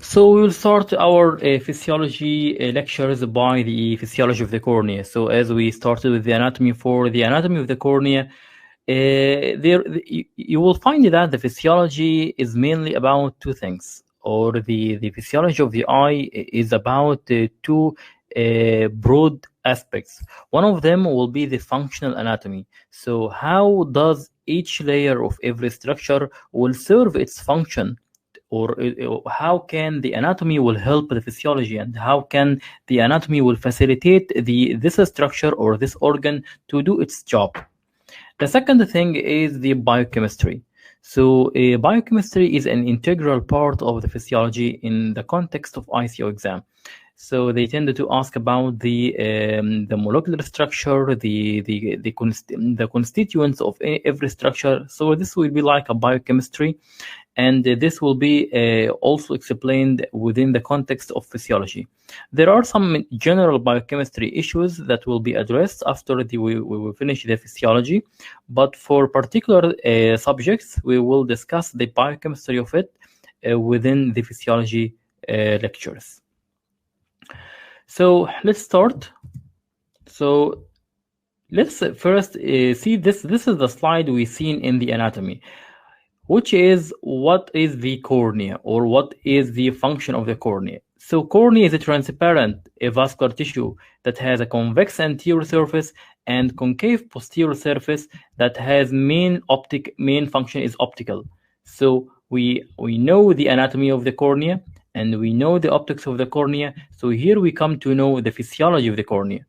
So we will start our physiology lectures by the physiology of the cornea. So as we started with the anatomy, for the anatomy of the cornea, you will find that the physiology is mainly about two things, or the physiology of the eye is about two broad aspects. One of them will be the functional anatomy. So how does each layer of every structure will serve its function, or how can the anatomy will help the physiology, and how can the anatomy will facilitate this structure or this organ to do its job. The second thing is the biochemistry. So biochemistry is an integral part of the physiology in the context of ICO exam. So they tend to ask about the molecular structure, the constituents of every structure. So this will be like a biochemistry, and this will be also explained within the context of physiology. There are some general biochemistry issues that will be addressed after we will finish the physiology, but for particular subjects, we will discuss the biochemistry of it within the physiology lectures. So let's start. So let's first see this. This is the slide we've seen in the anatomy, which is what is the cornea, or what is the function of the cornea. So cornea is a transparent vascular tissue that has a convex anterior surface and concave posterior surface that has main function is optical. So we know the anatomy of the cornea, and we know the optics of the cornea. So here we come to know the physiology of the cornea.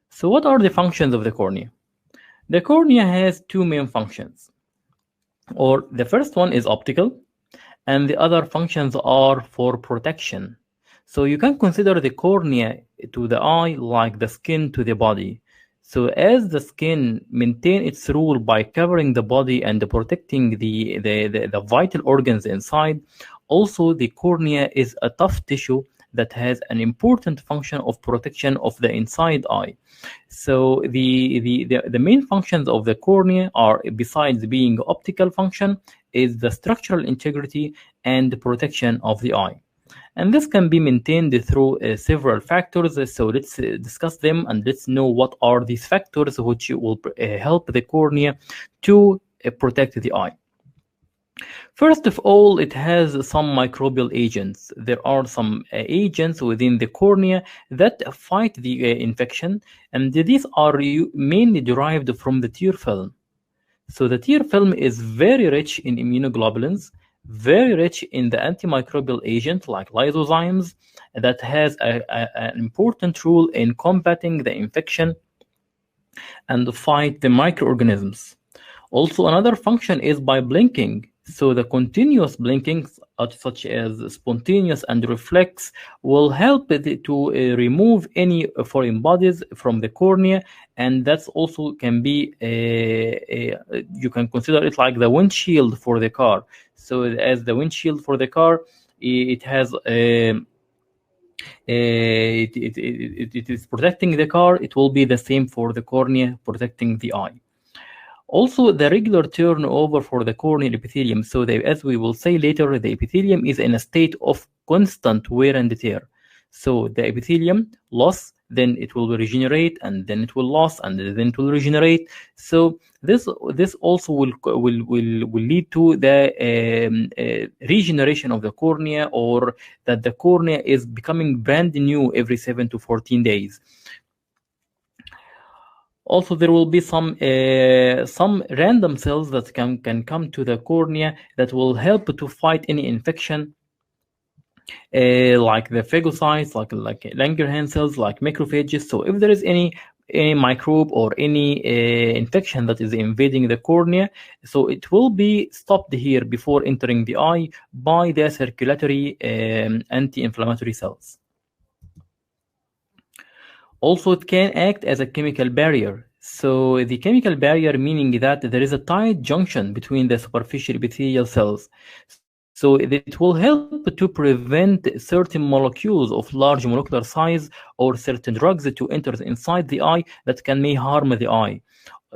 So what are the functions of the cornea? The cornea has two main functions, or the first one is optical, and the other functions are for protection. So you can consider the cornea to the eye like the skin to the body. So as the skin maintains its role by covering the body and protecting the vital organs inside, also the cornea is a tough tissue that has an important function of protection of the inside eye. So the main functions of the cornea are, besides being optical function, is the structural integrity and protection of the eye. And this can be maintained through several factors. So let's discuss them, and let's know what are these factors which will help the cornea to protect the eye. First of all, it has some microbial agents. There are some agents within the cornea that fight the infection, and these are mainly derived from the tear film. So the tear film is very rich in immunoglobulins, very rich in the antimicrobial agent like lysozymes, that has an important role in combating the infection and fight the microorganisms. Also, another function is by blinking. So the continuous blinking, such as spontaneous and reflex, will help to remove any foreign bodies from the cornea, and that's also can be you can consider it like the windshield for the car. So as the windshield for the car, it has it is protecting the car. It will be the same for the cornea, protecting the eye. Also, the regular turnover for the corneal epithelium. So as we will say later, the epithelium is in a state of constant wear and tear. So the epithelium loss, then it will regenerate, and then it will loss, and then it will regenerate. So this also will lead to the regeneration of the cornea, or that the cornea is becoming brand new every 7 to 14 days. Also, there will be some random cells that can come to the cornea that will help to fight any infection, like the phagocytes, like Langerhans cells, like macrophages. So if there is any microbe or any infection that is invading the cornea, so it will be stopped here before entering the eye by the circulatory anti-inflammatory cells. Also, it can act as a chemical barrier. So the chemical barrier meaning that there is a tight junction between the superficial epithelial cells. So it will help to prevent certain molecules of large molecular size or certain drugs to enter inside the eye that may harm the eye.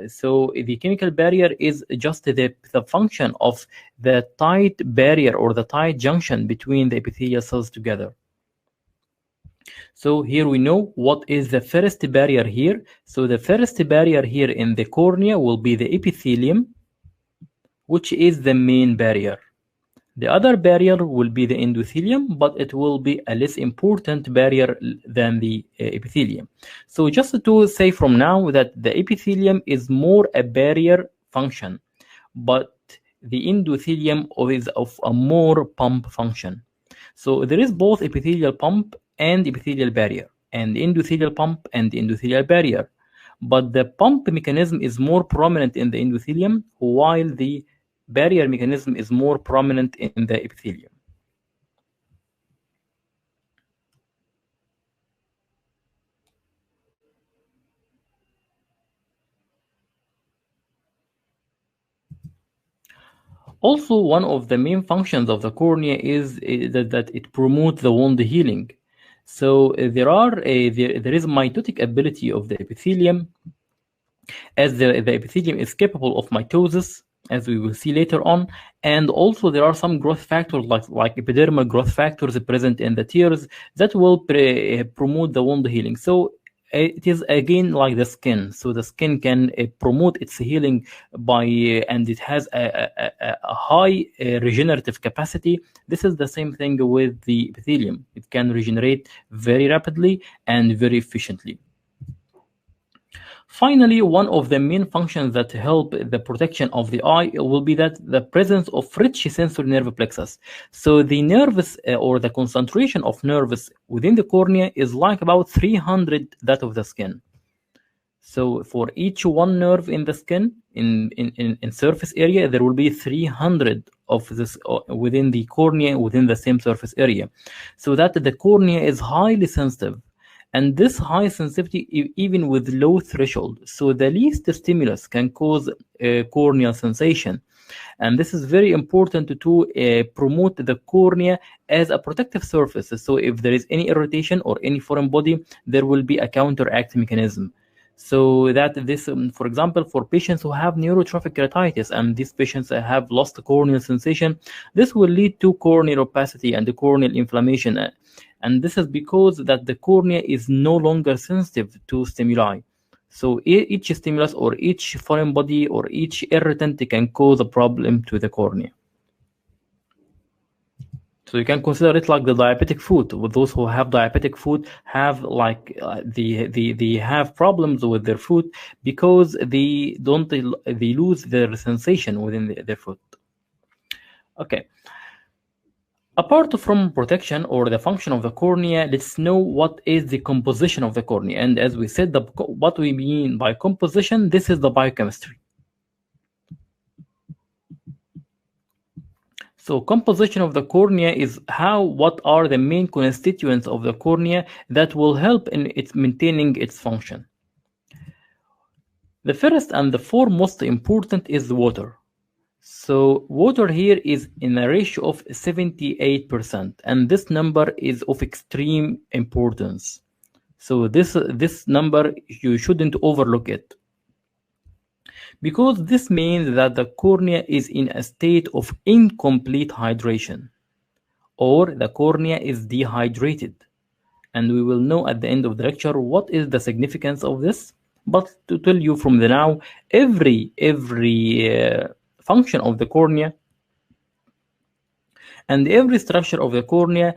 So the chemical barrier is just the function of the tight barrier or the tight junction between the epithelial cells together. So here we know what is the first barrier here. So the first barrier here in the cornea will be the epithelium, which is the main barrier. The other barrier will be the endothelium, but it will be a less important barrier than the epithelium. So just to say from now that the epithelium is more a barrier function, but the endothelium is of a more pump function. So there is both epithelial pump and epithelial barrier, and endothelial pump and endothelial barrier. But the pump mechanism is more prominent in the endothelium, while the barrier mechanism is more prominent in the epithelium. Also, one of the main functions of the cornea is that it promotes the wound healing. So there is mitotic ability of the epithelium, as the epithelium is capable of mitosis, as we will see later on, and also there are some growth factors like epidermal growth factors present in the tears that will promote the wound healing. So it is again like the skin. So the skin can promote its healing by and it has a high regenerative capacity. This is the same thing with the epithelium. It can regenerate very rapidly and very efficiently. Finally, one of the main functions that help the protection of the eye will be that the presence of rich sensory nerve plexus. So the nerves or the concentration of nerves within the cornea is like about 300 that of the skin. So for each one nerve in the skin, in surface area, there will be 300 of this within the cornea within the same surface area. So that the cornea is highly sensitive. And this high sensitivity, even with low threshold, so the least stimulus can cause corneal sensation. And this is very important to promote the cornea as a protective surface. So if there is any irritation or any foreign body, there will be a counteract mechanism. So that this, for example, for patients who have neurotrophic keratitis and these patients have lost corneal sensation, this will lead to corneal opacity and the corneal inflammation. And this is because that the cornea is no longer sensitive to stimuli. So each stimulus or each foreign body or each irritant can cause a problem to the cornea. So you can consider it like the diabetic foot. With those who have diabetic foot have like they have problems with their foot because they lose their sensation within their foot. Okay. Apart from protection or the function of the cornea, let's know what is the composition of the cornea. And as we said, what we mean by composition, this is the biochemistry. So composition of the cornea is what are the main constituents of the cornea that will help in its maintaining its function. The first and the foremost important is the water. So water here is in a ratio of 78%, and this number is of extreme importance. So this number, you shouldn't overlook it, because this means that the cornea is in a state of incomplete hydration, or the cornea is dehydrated. And we will know at the end of the lecture what is the significance of this. But to tell you from the now, every function of the cornea and every structure of the cornea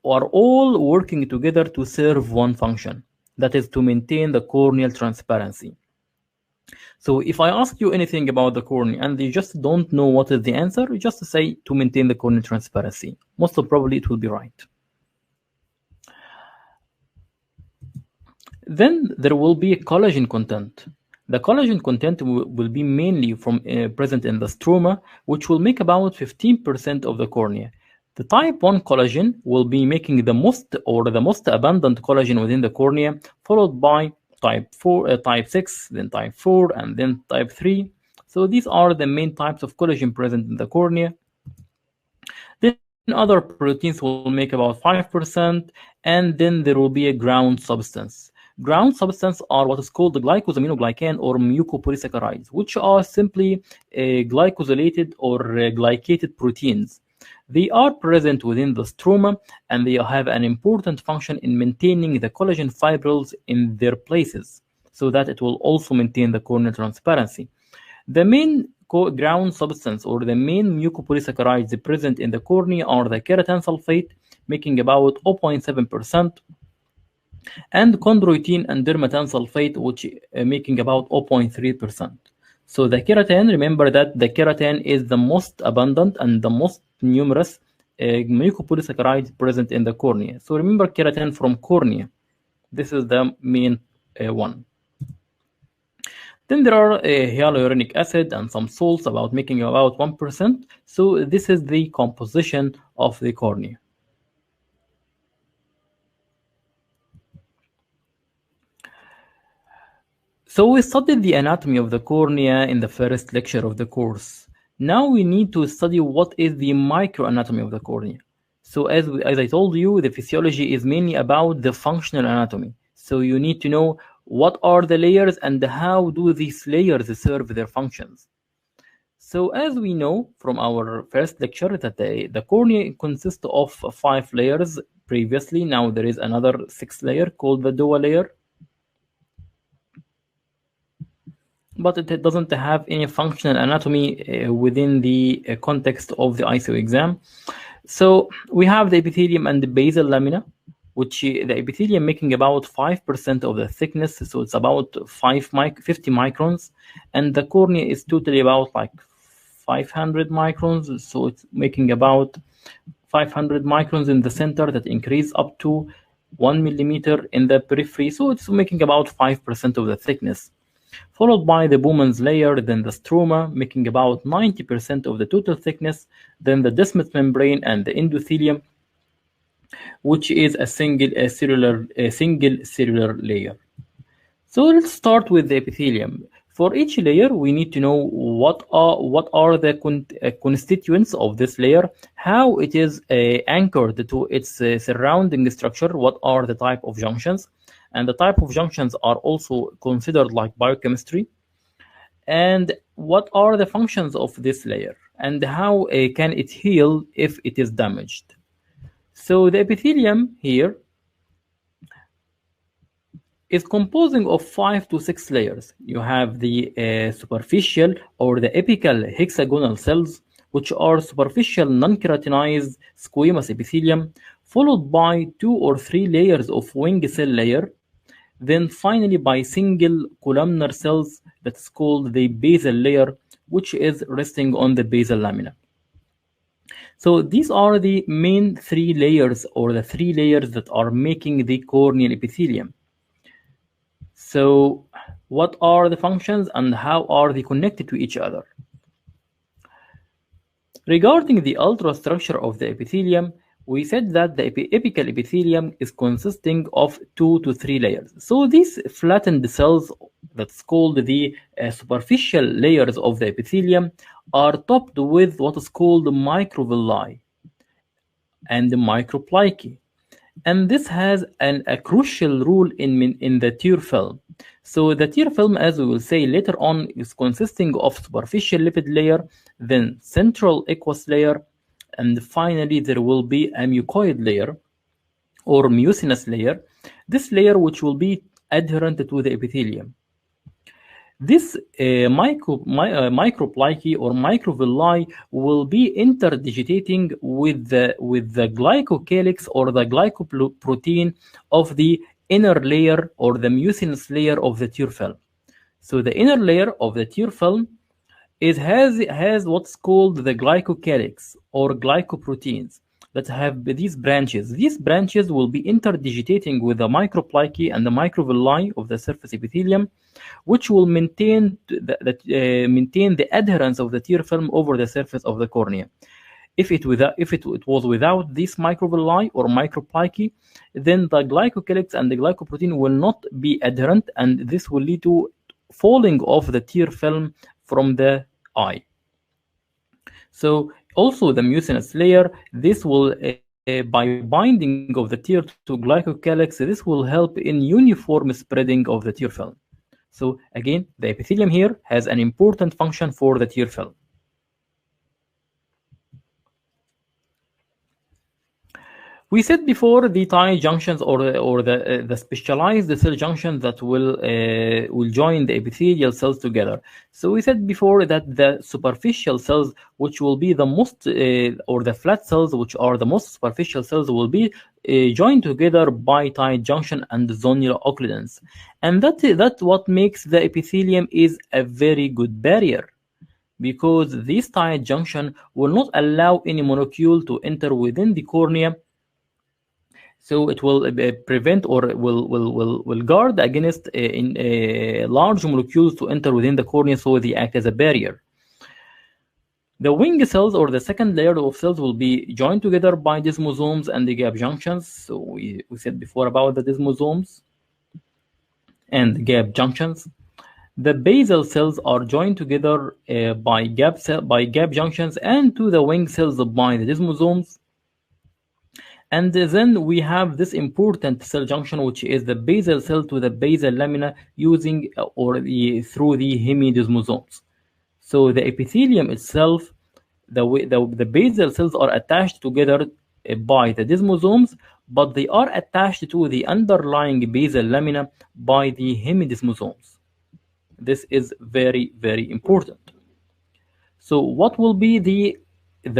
are all working together to serve one function, that is to maintain the corneal transparency. So if I ask you anything about the cornea and you just don't know what is the answer, just say to maintain the corneal transparency. Most probably it will be right. Then there will be a collagen content. The collagen content will be mainly from present in the stroma, which will make about 15% of the cornea. The type 1 collagen will be making the most abundant collagen within the cornea, followed by type 6, then type 4, and then type 3. So these are the main types of collagen present in the cornea. Then other proteins will make about 5%, and then there will be a ground substance. Ground substance are what is called the glycosaminoglycan or mucopolysaccharides, which are simply glycosylated or glycated proteins. They are present within the stroma and they have an important function in maintaining the collagen fibrils in their places so that it will also maintain the corneal transparency. The main ground substance or the main mucopolysaccharides present in the cornea are the keratin sulfate, making about 0.7%, and chondroitin and dermatan sulfate, which making about 0.3%. So the keratin, remember that the keratin is the most abundant and the most numerous mucopolysaccharides present in the cornea. So remember keratin from cornea. This is the main one. Then there are hyaluronic acid and some salts about making about 1%. So this is the composition of the cornea. So we studied the anatomy of the cornea in the first lecture of the course. Now we need to study what is the microanatomy of the cornea. So as I told you, the physiology is mainly about the functional anatomy. So you need to know what are the layers and how do these layers serve their functions. So as we know from our first lecture that the cornea consists of 5 layers previously. Now there is another 6th layer called the DOA layer. But it doesn't have any functional anatomy within the context of the ICO exam. So we have the epithelium and the basal lamina, which the epithelium making about 5% of the thickness, so it's about 50 microns, and the cornea is totally about like 500 microns, so it's making about 500 microns in the center that increase up to 1 millimeter in the periphery, so it's making about 5% of the thickness, followed by the Bowman's layer, then the stroma, making about 90% of the total thickness, then the descemet membrane and the endothelium, which is a single cellular layer. So let's start with the epithelium. For each layer, we need to know what are the constituents of this layer, how it is anchored to its surrounding structure, what are the type of junctions, and the type of junctions are also considered like biochemistry, and what are the functions of this layer, and how can it heal if it is damaged. So the epithelium here is composing of 5 to 6 layers. You have the superficial or the apical hexagonal cells, which are superficial non-keratinized squamous epithelium, followed by 2 or 3 layers of wing cell layer, then finally by single columnar cells that's called the basal layer, which is resting on the basal lamina. So these are the main 3 layers or the 3 layers that are making the corneal epithelium. So what are the functions and how are they connected to each other? Regarding the ultrastructure of the epithelium, we said that the apical epithelium is consisting of 2 to 3 layers. So these flattened cells, that's called the superficial layers of the epithelium, are topped with what is called microvilli and the microplici. And this has a crucial role in the tear film. So the tear film, as we will say later on, is consisting of superficial lipid layer, then central aqueous layer, and finally there will be a mucoid layer or mucinous layer. This layer which will be adherent to the epithelium. This microplici or microvilli will be interdigitating with the glycocalyx or the glycoprotein of the inner layer or the mucinous layer of the tear film. So the inner layer of the tear film has what's called the glycocalyx or glycoproteins that have these branches. These branches will be interdigitating with the microplici and the microvilli of the surface epithelium, which will maintain the adherence of the tear film over the surface of the cornea. If it was without this microvilli or microplici, then the glycocalyx and the glycoprotein will not be adherent, and this will lead to falling of the tear film from the eye. So also the mucinous layer, this will by binding of the tear to glycocalyx, this will help in uniform spreading of the tear film. So again, the epithelium here has an important function for the tear film. We said before the tight junctions or the specialized cell junctions that will join the epithelial cells together. So we said before that the superficial cells, which will be the most or the flat cells, which are the most superficial cells, will be joined together by tight junction and zonular occludens, and that what makes the epithelium is a very good barrier, because this tight junction will not allow any molecule to enter within the cornea. So it will prevent or will guard against large molecules to enter within the cornea, so they act as a barrier. The wing cells or the second layer of cells will be joined together by desmosomes and the gap junctions. So we said before about the desmosomes and gap junctions. The basal cells are joined together by gap junctions, and to the wing cells by the desmosomes. And then we have this important cell junction, which is the basal cell to the basal lamina using through the hemidesmosomes. So the epithelium itself, the basal cells are attached together by the desmosomes, but they are attached to the underlying basal lamina by the hemidesmosomes. This is very, very important. So what will be the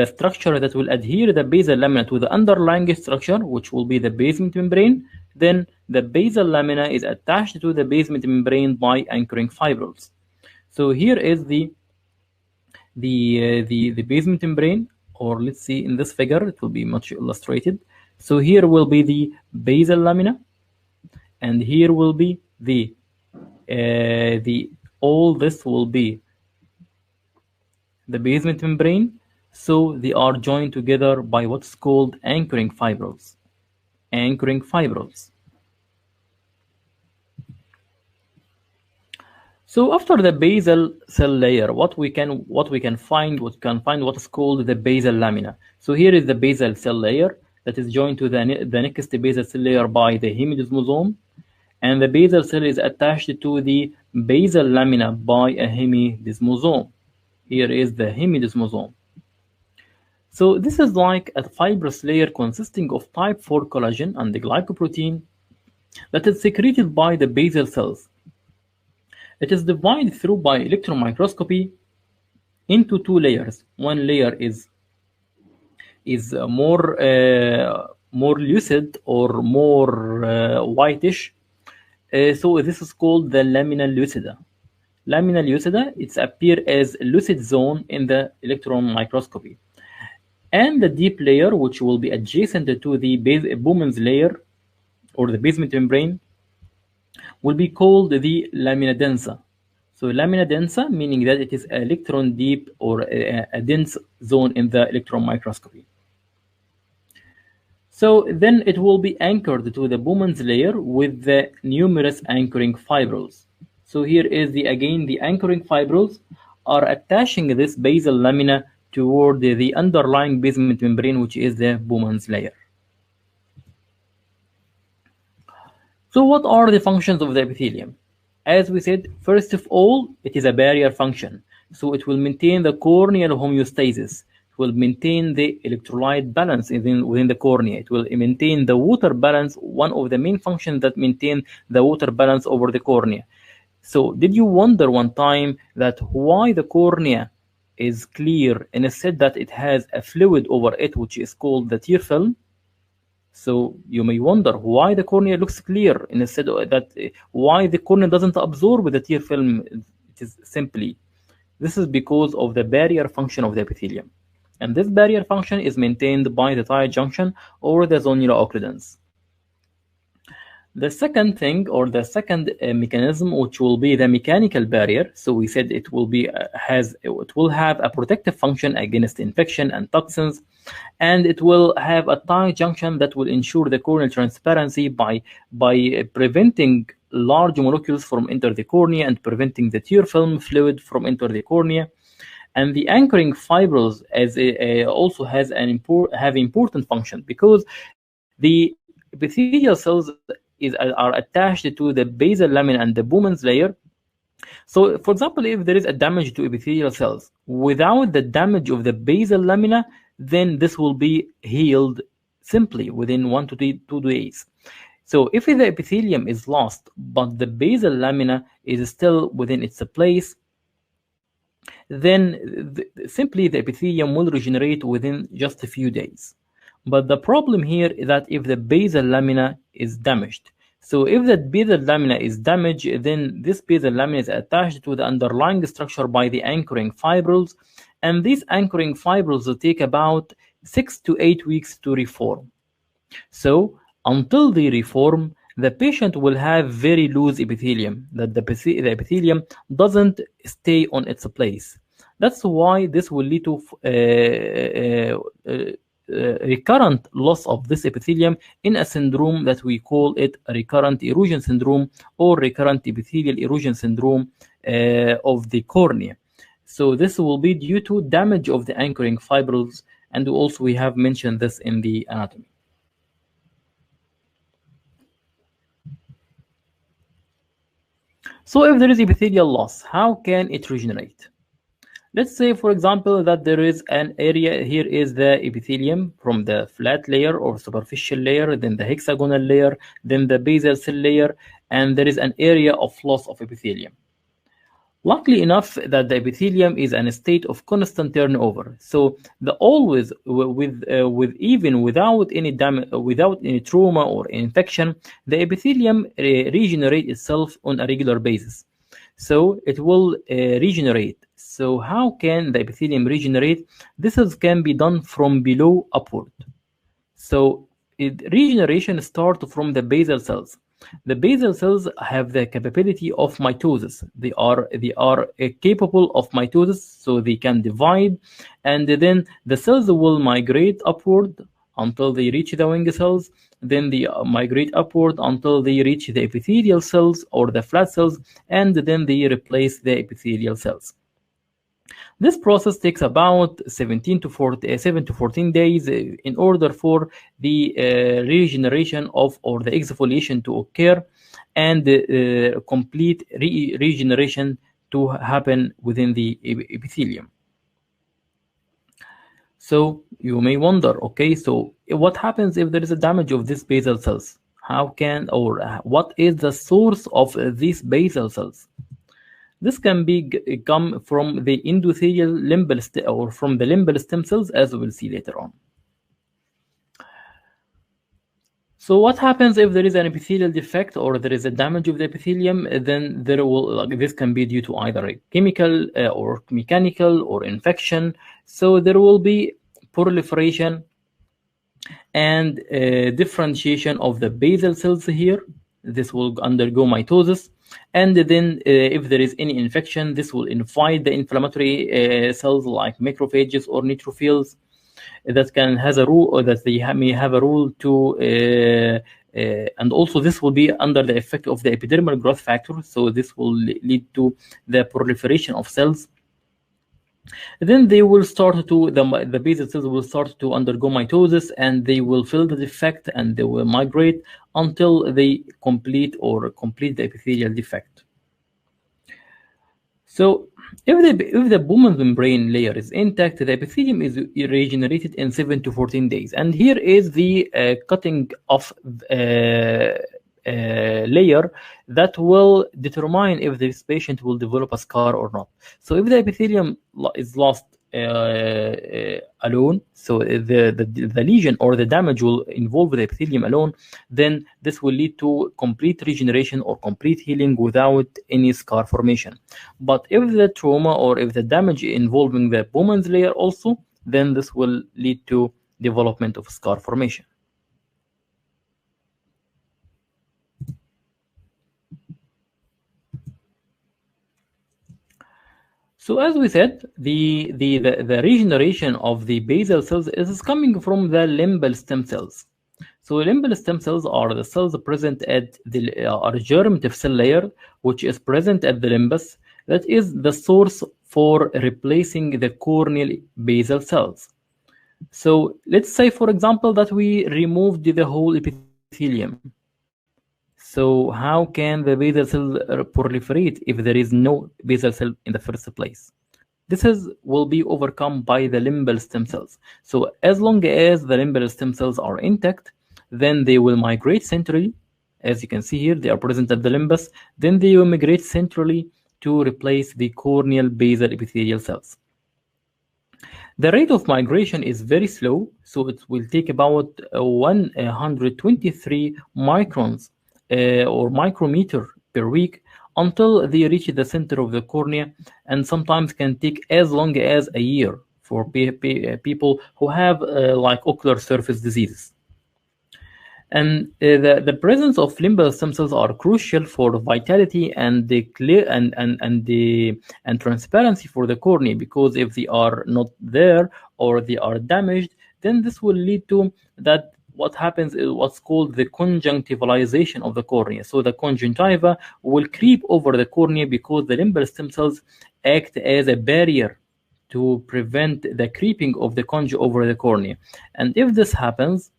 structure that will adhere the basal lamina to the underlying structure, which will be the basement membrane? Then the basal lamina is attached to the basement membrane by anchoring fibrils. So here is the basement membrane, or let's see in this figure, it will be much illustrated. So here will be the basal lamina, and here will be all this will be the basement membrane. So they are joined together by what's called anchoring fibrils. Anchoring fibrils. So after the basal cell layer, what we can find what is called the basal lamina. So here is the basal cell layer that is joined to the next basal cell layer by the hemidesmosome, and the basal cell is attached to the basal lamina by a hemidesmosome. Here is the hemidesmosome. So this is like a fibrous layer consisting of type 4 collagen and the glycoprotein that is secreted by the basal cells. It is divided through by electron microscopy into two layers. One layer is more lucid or more whitish. So this is called the lamina lucida. Lamina lucida, it appears as lucid zone in the electron microscopy. And the deep layer, which will be adjacent to the Bowman's layer or the basement membrane, will be called the lamina densa. So lamina densa, meaning that it is electron deep or a dense zone in the electron microscopy. So then it will be anchored to the Bowman's layer with the numerous anchoring fibrils. So here is again the anchoring fibrils are attaching this basal lamina toward the underlying basement membrane, which is the Bowman's layer. So what are the functions of the epithelium? As we said, first of all, it is a barrier function. So it will maintain the corneal homeostasis. It will maintain the electrolyte balance within the cornea. It will maintain the water balance, one of the main functions that maintain the water balance over the cornea. So did you wonder one time that why the cornea is clear instead that it has a fluid over it, which is called the tear film? So you may wonder why the cornea looks clear instead of that, why the cornea doesn't absorb the tear film. It is simply, this is because of the barrier function of the epithelium. And this barrier function is maintained by the tight junction or the zonular occludens. The second thing, or the second mechanism, which will be the mechanical barrier. So we said it will be it will have a protective function against infection and toxins, and it will have a tight junction that will ensure the corneal transparency by preventing large molecules from enter the cornea and preventing the tear film fluid from enter the cornea. And the anchoring fibrils also have important function, because the epithelial cells are attached to the basal lamina and the Bowman's layer. So, for example, if there is a damage to epithelial cells without the damage of the basal lamina, then this will be healed simply within 1 to 2 days. So, if the epithelium is lost but the basal lamina is still within its place, then simply the epithelium will regenerate within just a few days. But the problem here is that if the basal lamina is damaged, so if the basal lamina is damaged, then this basal lamina is attached to the underlying structure by the anchoring fibrils, and these anchoring fibrils will take about 6 to 8 weeks to reform. So until they reform, the patient will have very loose epithelium, that the epithelium doesn't stay on its place. That's why this will lead to recurrent loss of this epithelium in a syndrome that we call it recurrent erosion syndrome, or recurrent epithelial erosion syndrome of the cornea. So this will be due to damage of the anchoring fibrils, and also we have mentioned this in the anatomy. So if there is epithelial loss, how can it regenerate? Let's say, for example, that there is an area, here is the epithelium from the flat layer or superficial layer, then the hexagonal layer, then the basal cell layer, and there is an area of loss of epithelium. Luckily enough that the epithelium is in a state of constant turnover. So the always with even without any damage, without any trauma or infection, the epithelium regenerates itself on a regular basis. So it will regenerate. So how can the epithelium regenerate? Can be done from below upward. So regeneration starts from the basal cells. The basal cells have the capability of mitosis. They are capable of mitosis, so they can divide, and then the cells will migrate upward until they reach the wing cells. Then they migrate upward until they reach the epithelial cells or the flat cells, and then they replace the epithelial cells. This process takes about 7 to 14 days in order for the regeneration of, or the exfoliation to occur, and complete regeneration to happen within the epithelium. So you may wonder, okay, so what happens if there is a damage of these basal cells? How can, or what is the source of these basal cells? This can come from the endothelial limbal or from the limbal stem cells, as we will see later on. So what happens if there is an epithelial defect or there is a damage of the epithelium? Then this can be due to either a chemical or mechanical or infection. So there will be proliferation and differentiation of the basal cells here. This will undergo mitosis. And then if there is any infection, this will invite the inflammatory cells like macrophages or neutrophils that has a role, or that they may have a role to, and also this will be under the effect of the epidermal growth factor. So this will lead to the proliferation of cells. Then they will start to, the basal cells will start to undergo mitosis, and they will fill the defect, and they will migrate until they complete the epithelial defect. So if the Bowman's membrane layer is intact, the epithelium is regenerated in 7 to 14 days. And here is the cutting off layer that will determine if this patient will develop a scar or not. So if the epithelium is lost alone, so the lesion or the damage will involve the epithelium alone, then this will lead to complete regeneration or complete healing without any scar formation. But if the trauma or if the damage involving the Bowman's layer also, then this will lead to development of scar formation. So as we said, the regeneration of the basal cells is coming from the limbal stem cells. So limbal stem cells are the cells present at the germinative cell layer, which is present at the limbus. That is the source for replacing the corneal basal cells. So let's say, for example, that we removed the whole epithelium. So how can the basal cell proliferate if there is no basal cell in the first place? Will be overcome by the limbal stem cells. So as long as the limbal stem cells are intact, then they will migrate centrally. As you can see here, they are present at the limbus. Then they will migrate centrally to replace the corneal basal epithelial cells. The rate of migration is very slow, so it will take about 123 microns or micrometer per week until they reach the center of the cornea, and sometimes can take as long as a year for people who have like ocular surface diseases. And the presence of limbal stem cells are crucial for vitality and the clear and transparency for the cornea, because if they are not there or they are damaged, then this will lead to that what happens is what's called the conjunctivalization of the cornea. So the conjunctiva will creep over the cornea because the limbal stem cells act as a barrier to prevent the creeping of the conj over the cornea. And if this happens,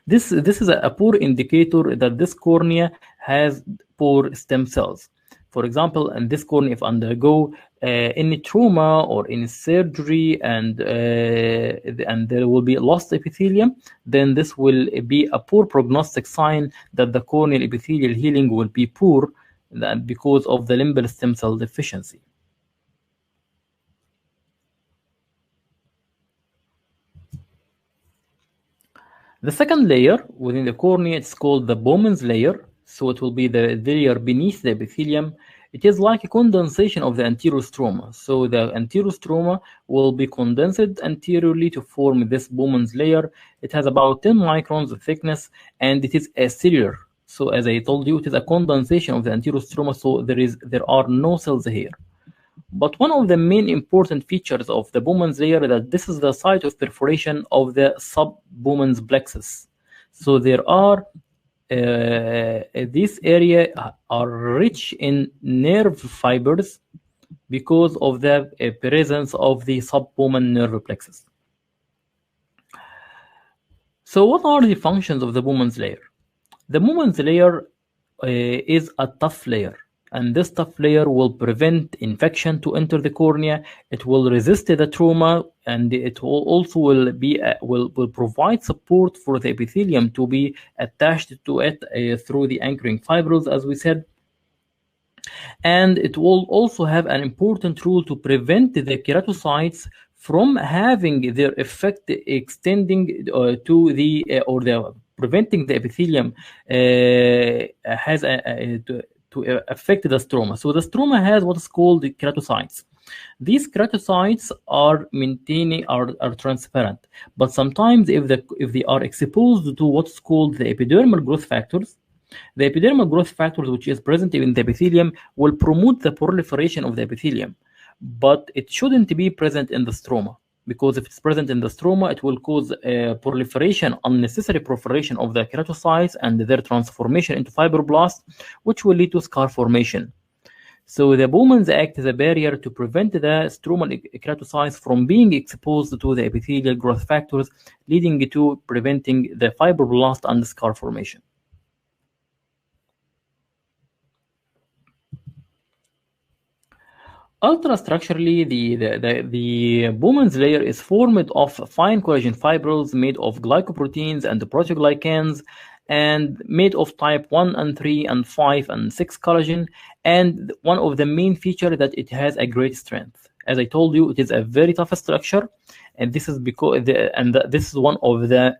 this is a poor indicator that this cornea has poor stem cells. For example, in this cornea, if undergo any trauma or any surgery and there will be lost epithelium, then this will be a poor prognostic sign that the corneal epithelial healing will be poor because of the limbal stem cell deficiency. The second layer within the cornea, it's called the Bowman's layer. So it will be the layer beneath the epithelium. It is like a condensation of the anterior stroma. So the anterior stroma will be condensed anteriorly to form this Bowman's layer. It has about 10 microns of thickness, and it is acellular. So as I told you, it is a condensation of the anterior stroma, so there are no cells here. But one of the main important features of the Bowman's layer is that this is the site of perforation of the sub-Bowman's plexus. So there are this area are rich in nerve fibers because of the presence of the sub-Bowman nerve plexus. So what are the functions of the Bowman's layer? The Bowman's layer is a tough layer, and this tough layer will prevent infection to enter the cornea. It will resist the trauma, and it will also will provide support for the epithelium to be attached to it through the anchoring fibrils, as we said. And it will also have an important role to prevent the keratocytes from having their effect extending to the or the preventing the epithelium has to affect the stroma. So the stroma has what is called the keratocytes. These keratocytes are transparent, but sometimes if they are exposed to what's called the epidermal growth factors, the epidermal growth factors, which is present in the epithelium, will promote the proliferation of the epithelium, but it shouldn't be present in the stroma, because if it's present in the stroma, it will cause unnecessary proliferation of the keratocytes and their transformation into fibroblasts, which will lead to scar formation. So the Bowman's act as a barrier to prevent the stromal keratocytes from being exposed to the epithelial growth factors, leading to preventing the fibroblast and scar formation. Ultrastructurally, the Bowman's layer is formed of fine collagen fibrils made of glycoproteins and proteoglycans, and made of type 1 and 3 and 5 and 6 collagen. And one of the main features that it has a great strength. As I told you, it is a very tough structure, and this is because this is one of the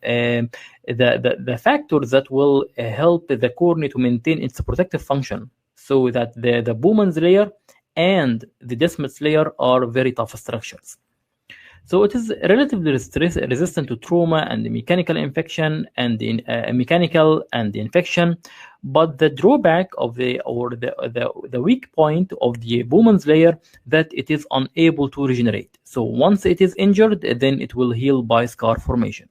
factors that will help the cornea to maintain its protective function, so that the Bowman's layer and the Descemet's layer are very tough structures. So it is relatively resistant to trauma and mechanical infection and mechanical and infection. But the drawback of the weak point of the Bowman's layer, that it is unable to regenerate. So once it is injured, then it will heal by scar formation.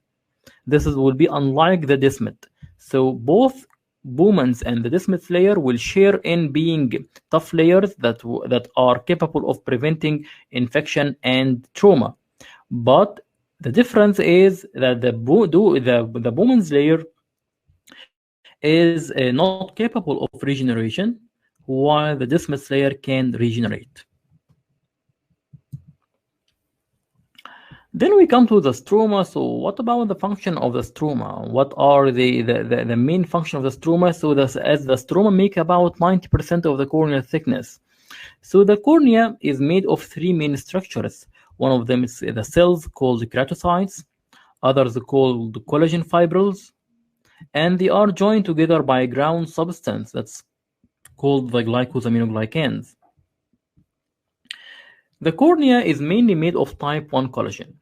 Will be unlike the Descemet. So both Bowman's and the Descemet layer will share in being tough layers that are capable of preventing infection and trauma. But the difference is that the Bowman's layer is not capable of regeneration, while the Descemet layer can regenerate. Then we come to the stroma. So what about the function of the stroma? What are the main function of the stroma? So as the stroma make about 90% of the corneal thickness. So the cornea is made of three main structures. One of them is the cells called keratocytes, others called collagen fibrils, and they are joined together by a ground substance that's called the glycosaminoglycans. The cornea is mainly made of type 1 collagen.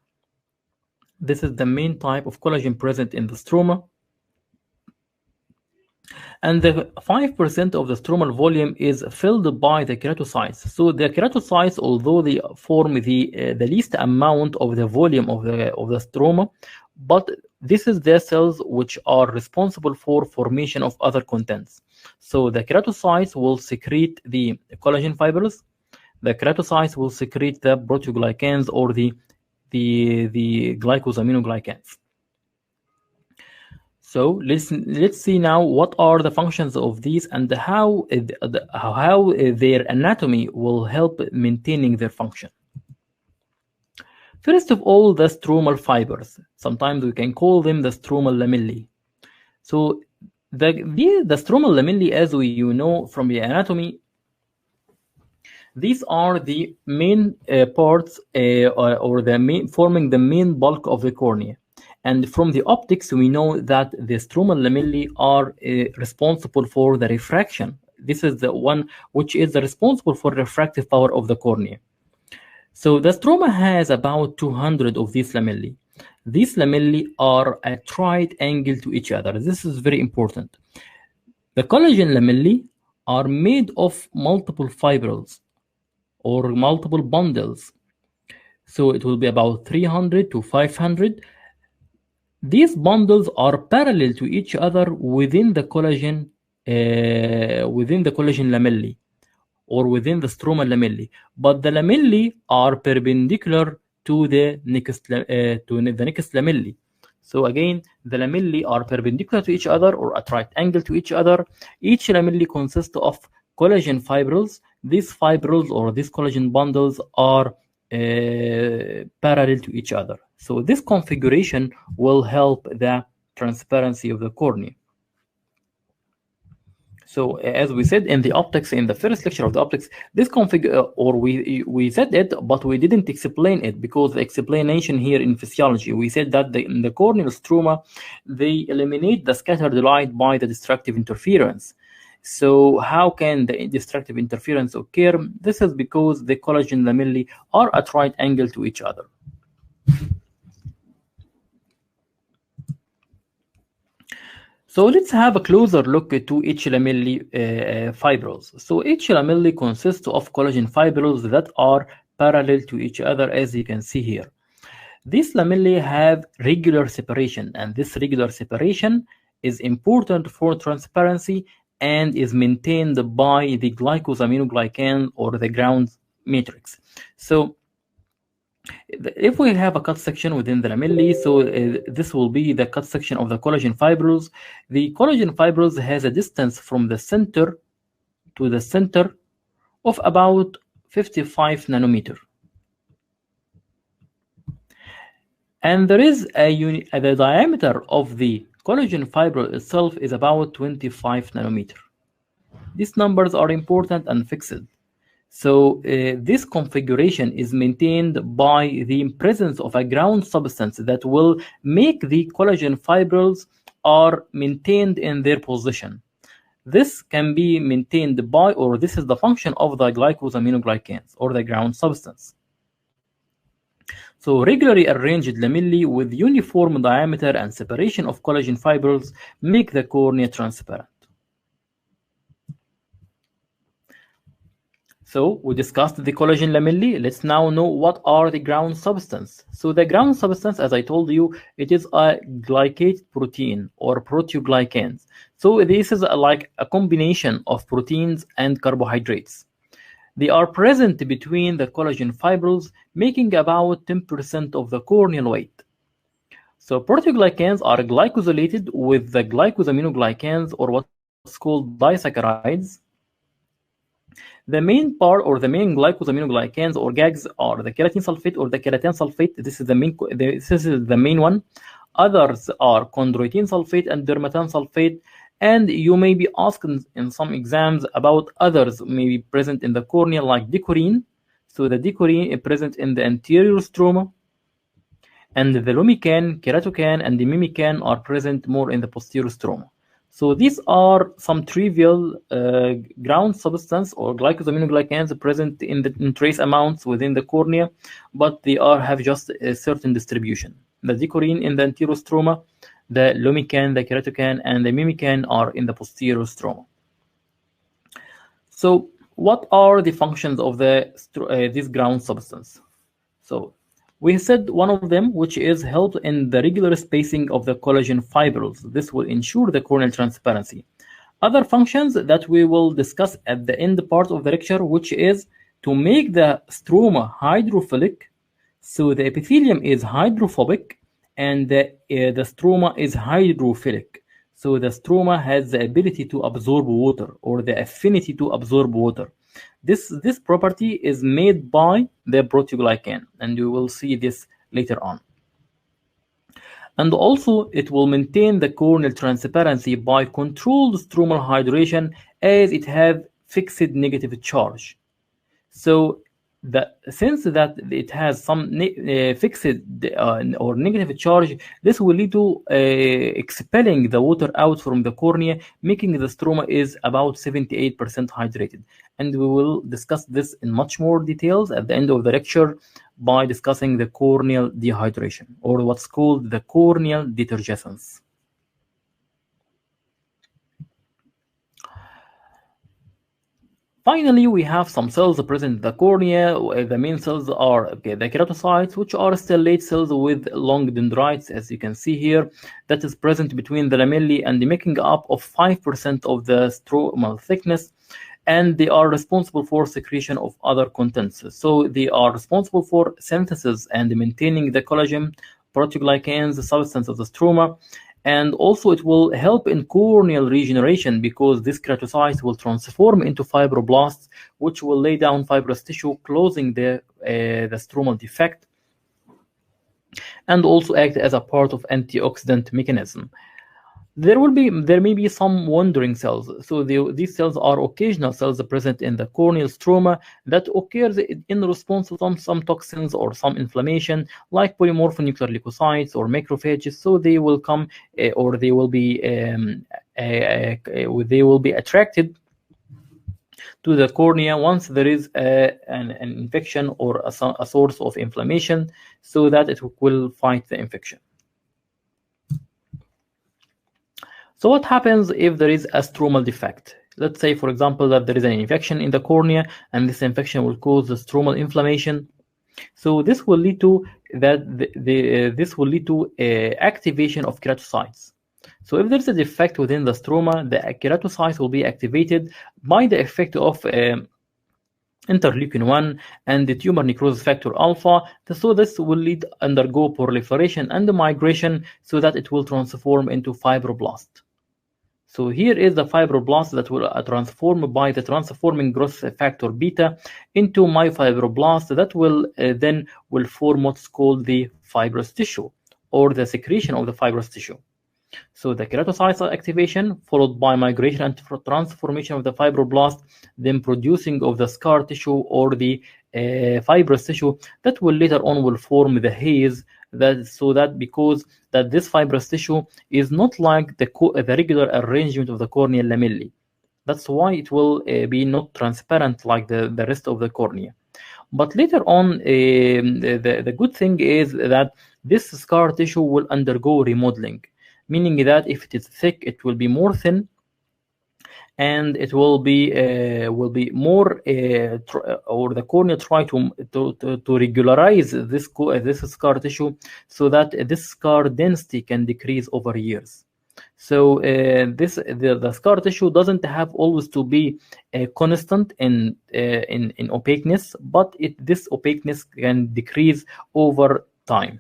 This is the main type of collagen present in the stroma. And the 5% of the stromal volume is filled by the keratocytes. So the keratocytes, although they form the least amount of the volume of the stroma, but this is the cells which are responsible for formation of other contents. So the keratocytes will secrete the collagen fibers. The keratocytes will secrete the proteoglycans or the glycosaminoglycans. So let's see now what are the functions of these and how their anatomy will help maintaining their function. First of all, the stromal fibers. Sometimes we can call them the stromal lamellae. So the stromal lamellae, as you know from the anatomy, these are the main parts or the main forming the main bulk of the cornea. And from the optics, we know that the stromal lamellae are responsible for the refraction. This is the one which is responsible for refractive power of the cornea. So the stroma has about 200 of these lamellae. These lamellae are at right angle to each other. This is very important. The collagen lamellae are made of multiple fibrils or multiple bundles. So it will be about 300 to 500. These bundles are parallel to each other within the collagen lamellae or within the stromal lamellae, but the lamellae are perpendicular to the next lamellae. So again, the lamellae are perpendicular to each other or at right angle to each other. Each lamellae consists of collagen fibrils. These fibrils or these collagen bundles are parallel to each other. So this configuration will help the transparency of the cornea. So as we said in the optics, in the first lecture of the optics, this or we said it, but we didn't explain it because the explanation here in physiology, we said that in the corneal stroma, they eliminate the scattered light by the destructive interference. So how can the destructive interference occur? This is because the collagen lamellae are at right angle to each other. So let's have a closer look to each lamellae fibrils. So each lamellae consists of collagen fibrils that are parallel to each other, as you can see here. These lamellae have regular separation, and this regular separation is important for transparency and is maintained by the glycosaminoglycan or the ground matrix. So if we have a cut section within the lamellae, so this will be the cut section of the collagen fibrils. The collagen fibrils has a distance from the center to the center of about 55 nanometer. And there is the diameter of the collagen fibril itself is about 25 nanometer. These numbers are important and fixed. So this configuration is maintained by the presence of a ground substance that will make the collagen fibrils are maintained in their position. This can be maintained by, or this is the function of the glycosaminoglycans or the ground substance. So regularly arranged lamellae with uniform diameter and separation of collagen fibrils make the cornea transparent. So we discussed the collagen lamellae. Let's now know what are the ground substance. So the ground substance, as I told you, it is a glycated protein or proteoglycans. So this is like a combination of proteins and carbohydrates. They are present between the collagen fibrils, making about 10% of the corneal weight. So proteoglycans are glycosylated with the glycosaminoglycans, or what's called disaccharides. The main part or the main glycosaminoglycans or GAGs are the keratin sulfate or the keratin sulfate. This is the main one. Others are chondroitin sulfate and dermatan sulfate. And you may be asked in some exams about others may be present in the cornea, like dicorine. So the dicorine is present in the anterior stroma, and the lumican, keratocan, and the mimican are present more in the posterior stroma. So these are some trivial ground substance or glycosaminoglycans present in trace amounts within the cornea, but they have just a certain distribution. The dicorine in the anterior stroma, the lumican, the keratocan, and the mimican are in the posterior stroma. So what are the functions of this ground substance? So we said one of them, which is help in the regular spacing of the collagen fibrils. This will ensure the corneal transparency. Other functions that we will discuss at the end part of the lecture, which is to make the stroma hydrophilic. So the epithelium is hydrophobic and the stroma is hydrophilic. So the stroma has the ability to absorb water, or the affinity to absorb water. This property is made by the proteoglycan, and you will see this later on. And also, it will maintain the corneal transparency by controlled stromal hydration, as it has fixed negative charge. So since that it has some fixed or negative charge, this will lead to expelling the water out from the cornea, making the stroma is about 78% hydrated. And we will discuss this in much more details at the end of the lecture by discussing the corneal dehydration, or what's called the corneal detergescence. Finally, we have some cells present in the cornea. The main cells are the keratocytes, which are stellate cells with long dendrites, as you can see here, that is present between the lamellae and making up of 5% of the stromal thickness. And they are responsible for secretion of other contents. So they are responsible for synthesis and maintaining the collagen, proteoglycans, the substance of the stroma. And also it will help in corneal regeneration, because this keratocytes will transform into fibroblasts, which will lay down fibrous tissue, closing the stromal defect, and also act as a part of antioxidant mechanism. There may be some wandering cells. So these cells are occasional cells present in the corneal stroma that occurs in response to some toxins or some inflammation, like polymorphonuclear leukocytes or macrophages. So they will come or they will be attracted to the cornea once there is an infection or a source of inflammation, so that it will fight the infection. So what happens if there is a stromal defect? Let's say, for example, that there is an infection in the cornea, and this infection will cause the stromal inflammation. So this will lead to activation of keratocytes. So if there's a defect within the stroma, the keratocytes will be activated by the effect of interleukin 1 and the tumor necrosis factor alpha. So this will undergo proliferation and migration, so that it will transform into fibroblast. So here is the fibroblast that will transform by the transforming growth factor beta into myofibroblast that will then form what's called the fibrous tissue, or the secretion of the fibrous tissue. So the keratocytes activation followed by migration and transformation of the fibroblast, then producing of the scar tissue or the fibrous tissue that will later on form the haze. Because this fibrous tissue is not like the regular arrangement of the corneal lamellae. That's why it will be not transparent like the rest of the cornea. But later on, the good thing is that this scar tissue will undergo remodeling, meaning that if it is thick, it will be more thin, and it will be more or the cornea try to regularize this scar tissue, so that this scar density can decrease over years. So the scar tissue doesn't have always to be constant in opaqueness, but this opaqueness can decrease over time.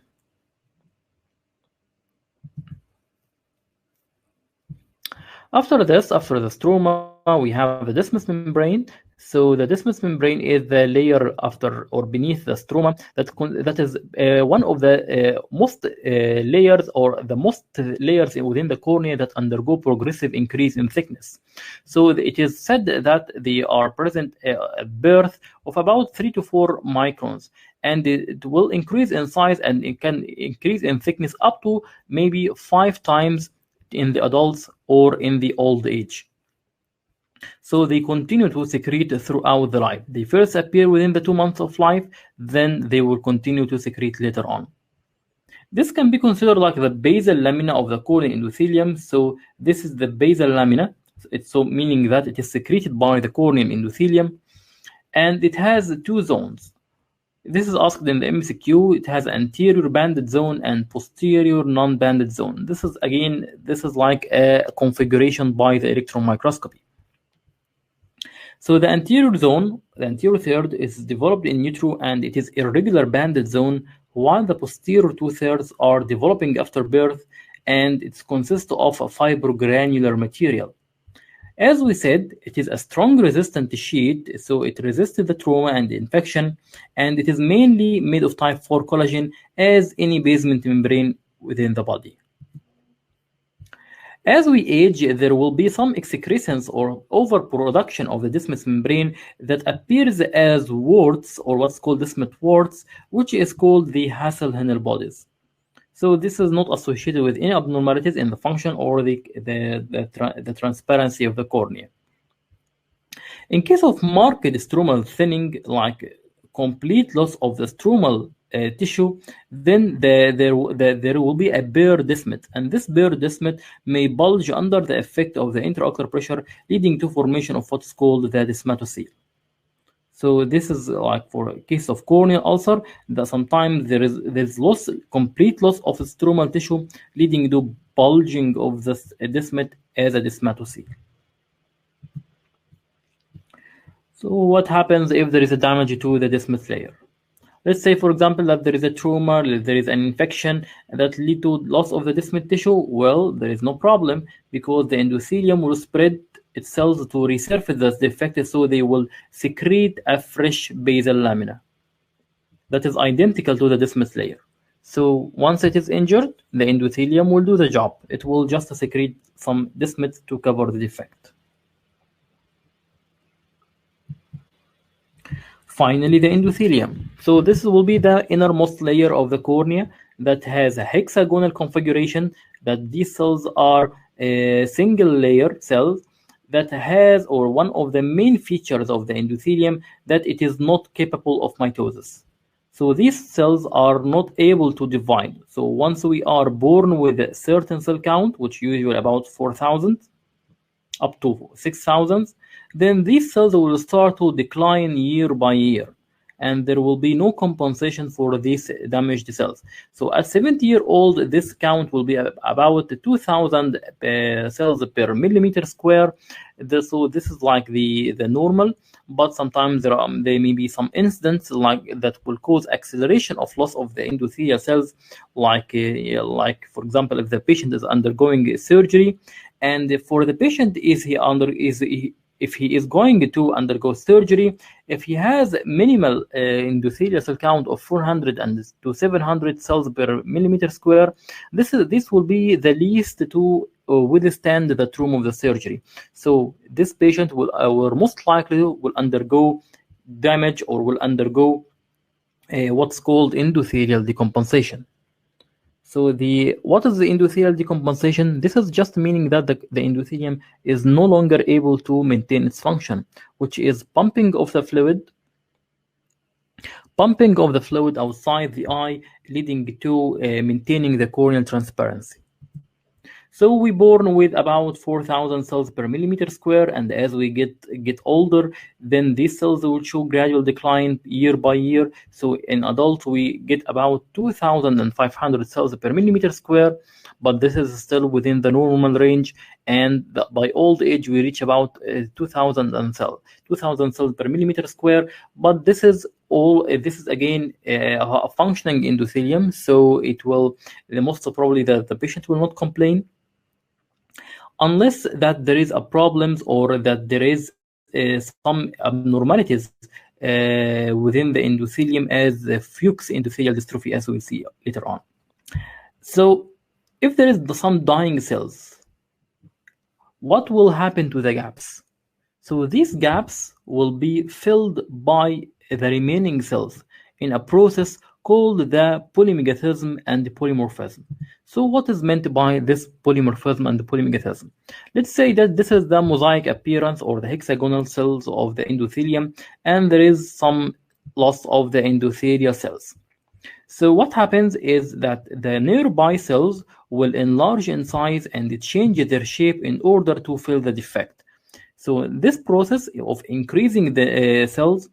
After this, after the stroma, we have the desmus membrane. So the desmus membrane is the layer after or beneath the stroma that is one of the most layers, or the most layers within the cornea that undergo progressive increase in thickness. So it is said that they are present at birth of about 3 to 4 microns, and it will increase in size, and it can increase in thickness up to maybe 5 times in the adults or in the old age. So they continue to secrete throughout the life. They first appear within the 2 months of life, then they will continue to secrete later on. This can be considered like the basal lamina of the corneal endothelium. So this is the basal lamina. It's so meaning that it is secreted by the corneal endothelium, and it has 2 zones. This is asked in the MCQ. It has anterior banded zone and posterior non-banded zone. This is like a configuration by the electron microscopy. So the anterior zone, the anterior third, is developed in utero, and it is irregular banded zone, while the posterior 2/3 are developing after birth, and it consists of a fibrogranular material. As we said, it is a strong resistant sheet, so it resisted the trauma and the infection, and it is mainly made of type 4 collagen, as any basement membrane within the body. As we age, there will be some excrescence or overproduction of the desmus membrane that appears as warts, or what's called desmet warts, which is called the Hasselhennel bodies. So this is not associated with any abnormalities in the function or the transparency of the cornea. In case of marked stromal thinning, like complete loss of the stromal tissue, then there will be a bare desmet, and this bare desmet may bulge under the effect of the intraocular pressure, leading to formation of what's called the desmatocele. So this is like for a case of corneal ulcer, that sometimes there's complete loss of stromal tissue, leading to bulging of the desmet as a desmatocele. So what happens if there is a damage to the desmet layer? Let's say, for example, that there is a tumor, there is an infection that lead to loss of the desmet tissue. Well, there is no problem, because the endothelium will spread its cells to resurface the defect, so they will secrete a fresh basal lamina that is identical to the desmet layer. So once it is injured, the endothelium will do the job. It will just secrete some desmet to cover the defect. Finally, the endothelium. So this will be the innermost layer of the cornea that has a hexagonal configuration, that these cells are single layer cells that has, or one of the main features of the endothelium, that it is not capable of mitosis. So these cells are not able to divide. So once we are born with a certain cell count, which usually about 4,000 up to 6,000, then these cells will start to decline year by year, and there will be no compensation for these damaged cells. So at 70-year-old, this count will be about 2,000 cells per millimeter square. So this is like the normal, but sometimes there may be some incidents like that will cause acceleration of loss of the endothelial cells, like for example, if the patient is undergoing surgery, and for the patient, if he is going to undergo surgery, if he has minimal endothelial cell count of 400 to 700 cells per millimeter square, this will be the least to withstand the trauma of the surgery. So this patient will most likely will undergo damage, or will undergo what's called endothelial decompensation. So what is the endothelial decompensation? This is just meaning that the endothelium is no longer able to maintain its function, which is pumping of the fluid outside the eye, leading to maintaining the corneal transparency. So we born with about 4,000 cells per millimeter square, and as we get older, then these cells will show gradual decline year by year. So in adults, we get about 2,500 cells per millimeter square, but this is still within the normal range. And by old age, we reach about 2,000 cells per millimeter square. But this is all. This is again a functioning endothelium, so it will the most probably the patient will not complain unless that there is a problems or that there is some abnormalities within the endothelium as the Fuchs endothelial dystrophy, as we see later on. So if there is some dying cells, what will happen to the gaps? So these gaps will be filled by the remaining cells in a process called the polymegathism and polymorphism. So what is meant by this polymorphism and polymegathism? Let's say that this is the mosaic appearance or the hexagonal cells of the endothelium, and there is some loss of the endothelial cells. So what happens is that the nearby cells will enlarge in size and change their shape in order to fill the defect. So this process of increasing the cells,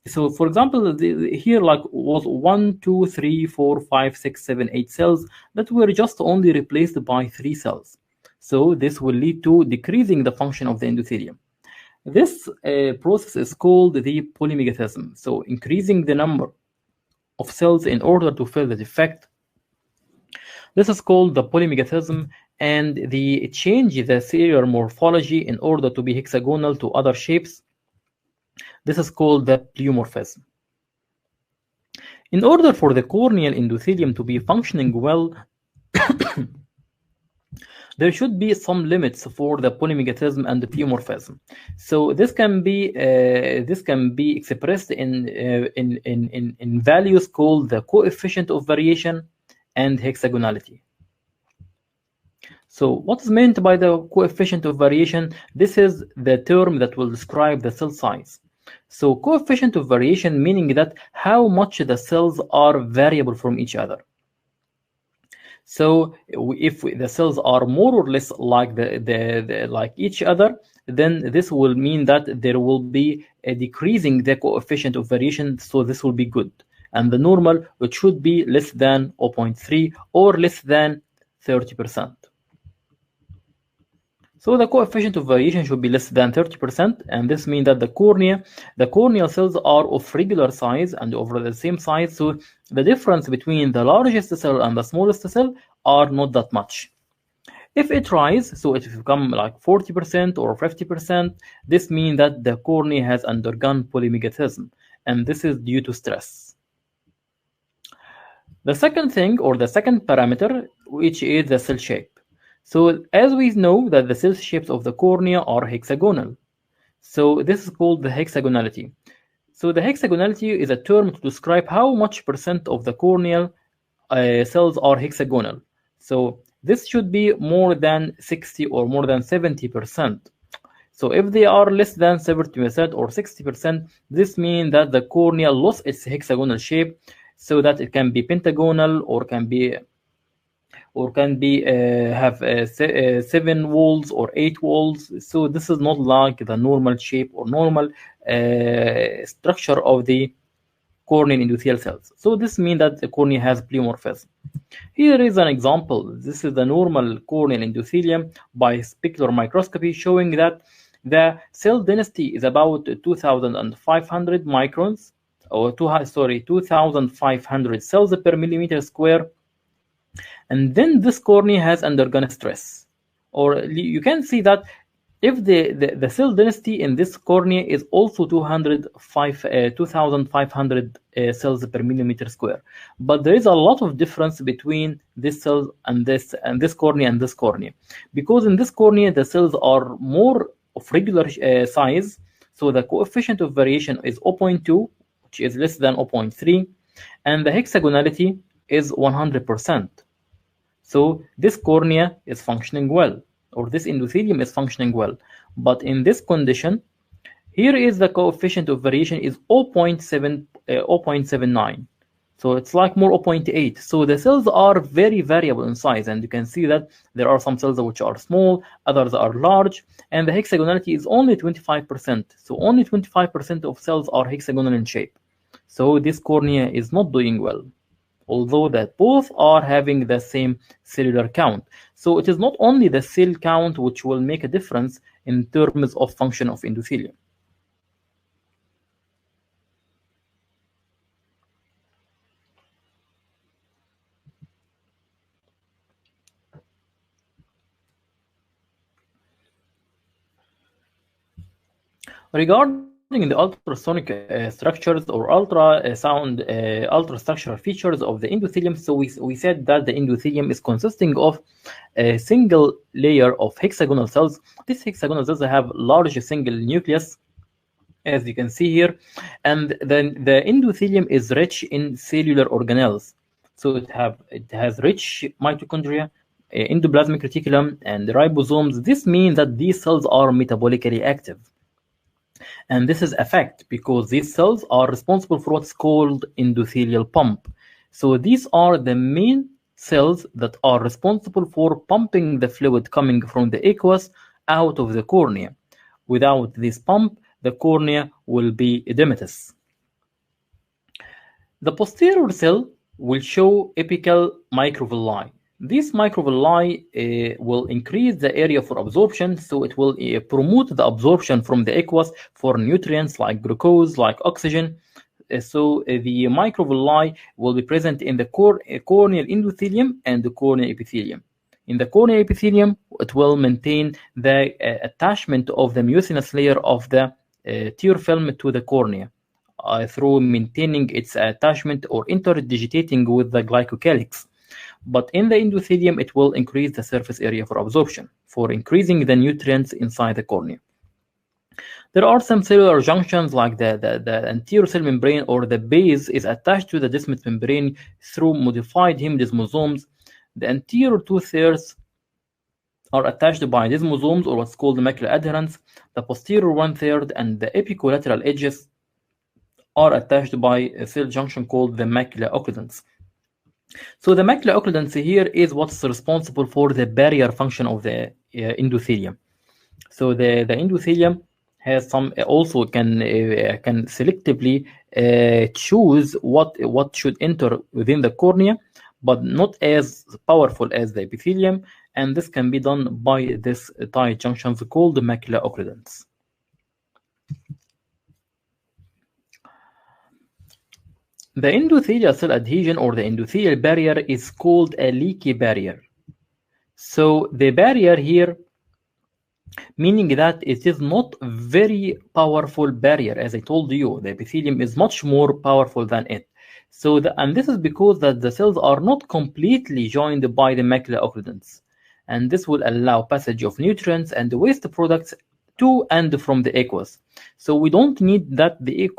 so for example, here like was 1, 2, 3, 4, 5, 6, 7, 8 cells that were just only replaced by 3 cells. So this will lead to decreasing the function of the endothelium. This process is called the polymegathism. So increasing the number of cells in order to fill the defect. This is called the polymegathism, and the change the cellular morphology in order to be hexagonal to other shapes. This is called the pleomorphism. In order for the corneal endothelium to be functioning well, there should be some limits for the polymegathism and the pleomorphism. So this can be expressed in values called the coefficient of variation and hexagonality. So what is meant by the coefficient of variation? This is the term that will describe the cell size. So coefficient of variation meaning that how much the cells are variable from each other. So if the cells are more or less like like each other, then this will mean that there will be a decreasing the coefficient of variation. So this will be good, and the normal it should be less than 0.3 or less than 30%. So the coefficient of variation should be less than 30%, and this means that the corneal cells are of regular size and over the same size, so the difference between the largest cell and the smallest cell are not that much. If it rises, so it become like 40% or 50%, this means that the cornea has undergone polymegathism, and this is due to stress. The second thing, or the second parameter, which is the cell shape. So as we know that the cell shapes of the cornea are hexagonal. So this is called the hexagonality. So the hexagonality is a term to describe how much percent of the corneal cells are hexagonal. So this should be more than 60 or more than 70%. So if they are less than 70% or 60%, this means that the cornea lost its hexagonal shape, so that it can be pentagonal or can be have 7 walls or 8 walls. So this is not like the normal shape or normal structure of the corneal endothelial cells. So this means that the cornea has pleomorphism. Here is an example. This is the normal corneal endothelium by specular microscopy, showing that the cell density is about 2,500 microns, or 2,500 cells per millimeter square. And then this cornea has undergone stress, or you can see that if the cell density in this cornea is also 2,500 cells per millimeter square, but there is a lot of difference between this cell and this cornea and this cornea, because in this cornea the cells are more of regular size, so the coefficient of variation is 0.2, which is less than 0.3, and the hexagonality is 100%. So this cornea is functioning well, or this endothelium is functioning well. But in this condition, here is the coefficient of variation is 0.79. So it's like more 0.8. So the cells are very variable in size, and you can see that there are some cells which are small, others are large, and the hexagonality is only 25%. So only 25% of cells are hexagonal in shape. So this cornea is not doing well, although that both are having the same cellular count. So it is not only the cell count which will make a difference in terms of function of endothelium. Regarding the ultrasonic structures or ultrastructural features of the endothelium, so we said that the endothelium is consisting of a single layer of hexagonal cells. These hexagonal cells have large single nucleus, as you can see here, and then the endothelium is rich in cellular organelles. So it has rich mitochondria, endoplasmic reticulum, and ribosomes. This means that these cells are metabolically active. And this is a fact because these cells are responsible for what's called endothelial pump. So these are the main cells that are responsible for pumping the fluid coming from the aqueous out of the cornea. Without this pump, the cornea will be edematous. The posterior cell will show apical microvilli. These microvilli will increase the area for absorption, so it will promote the absorption from the aqueous for nutrients like glucose, like oxygen. The microvilli will be present in the corneal endothelium and the corneal epithelium. In the corneal epithelium, it will maintain the attachment of the mucinous layer of the tear film to the cornea through maintaining its attachment or interdigitating with the glycocalyx. But in the endothelium, it will increase the surface area for absorption, for increasing the nutrients inside the cornea. There are some cellular junctions like the anterior cell membrane or the base is attached to the descemet membrane through modified hemidesmosomes. The anterior 2/3 are attached by desmosomes or what's called macular adherents. The posterior 1/3 and the epicolateral edges are attached by a cell junction called the macula occludens. So the macula occludens here is what's responsible for the barrier function of the endothelium. So the endothelium has some also can selectively choose what should enter within the cornea, but not as powerful as the epithelium, and this can be done by this tight junctions called the macula occludens. The endothelial cell adhesion or the endothelial barrier is called a leaky barrier. So the barrier here, meaning that it is not very powerful barrier. As I told you, the epithelium is much more powerful than it. So and this is because that the cells are not completely joined by the macula occludens, and this will allow passage of nutrients and waste products to and from the aqueous. So we don't need that the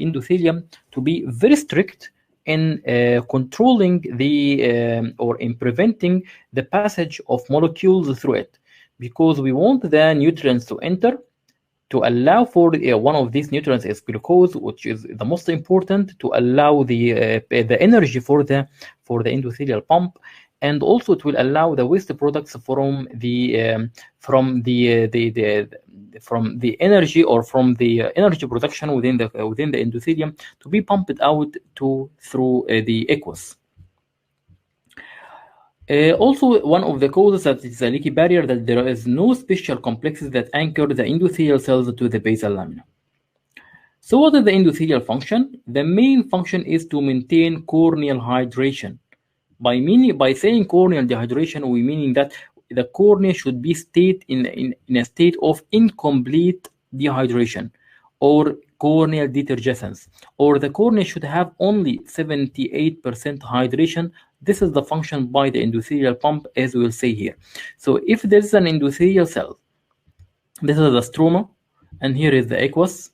endothelium to be very strict in controlling the or in preventing the passage of molecules through it, because we want the nutrients to enter to allow for one of these nutrients is glucose, which is the most important to allow the energy for the endothelial pump, and also it will allow the waste products from the energy or from the energy production within the endothelium to be pumped out through the aqueous. Also, one of the causes that is a leaky barrier that there is no special complexes that anchor the endothelial cells to the basal lamina. So what is the endothelial function? The main function is to maintain corneal hydration. By saying corneal dehydration, we meaning that the cornea should be in a state of incomplete dehydration or corneal detergescence, or the cornea should have only 78% hydration. This is the function by the endothelial pump, as we will say here. So if there is an endothelial cell, this is the stroma, and here is the aqueous.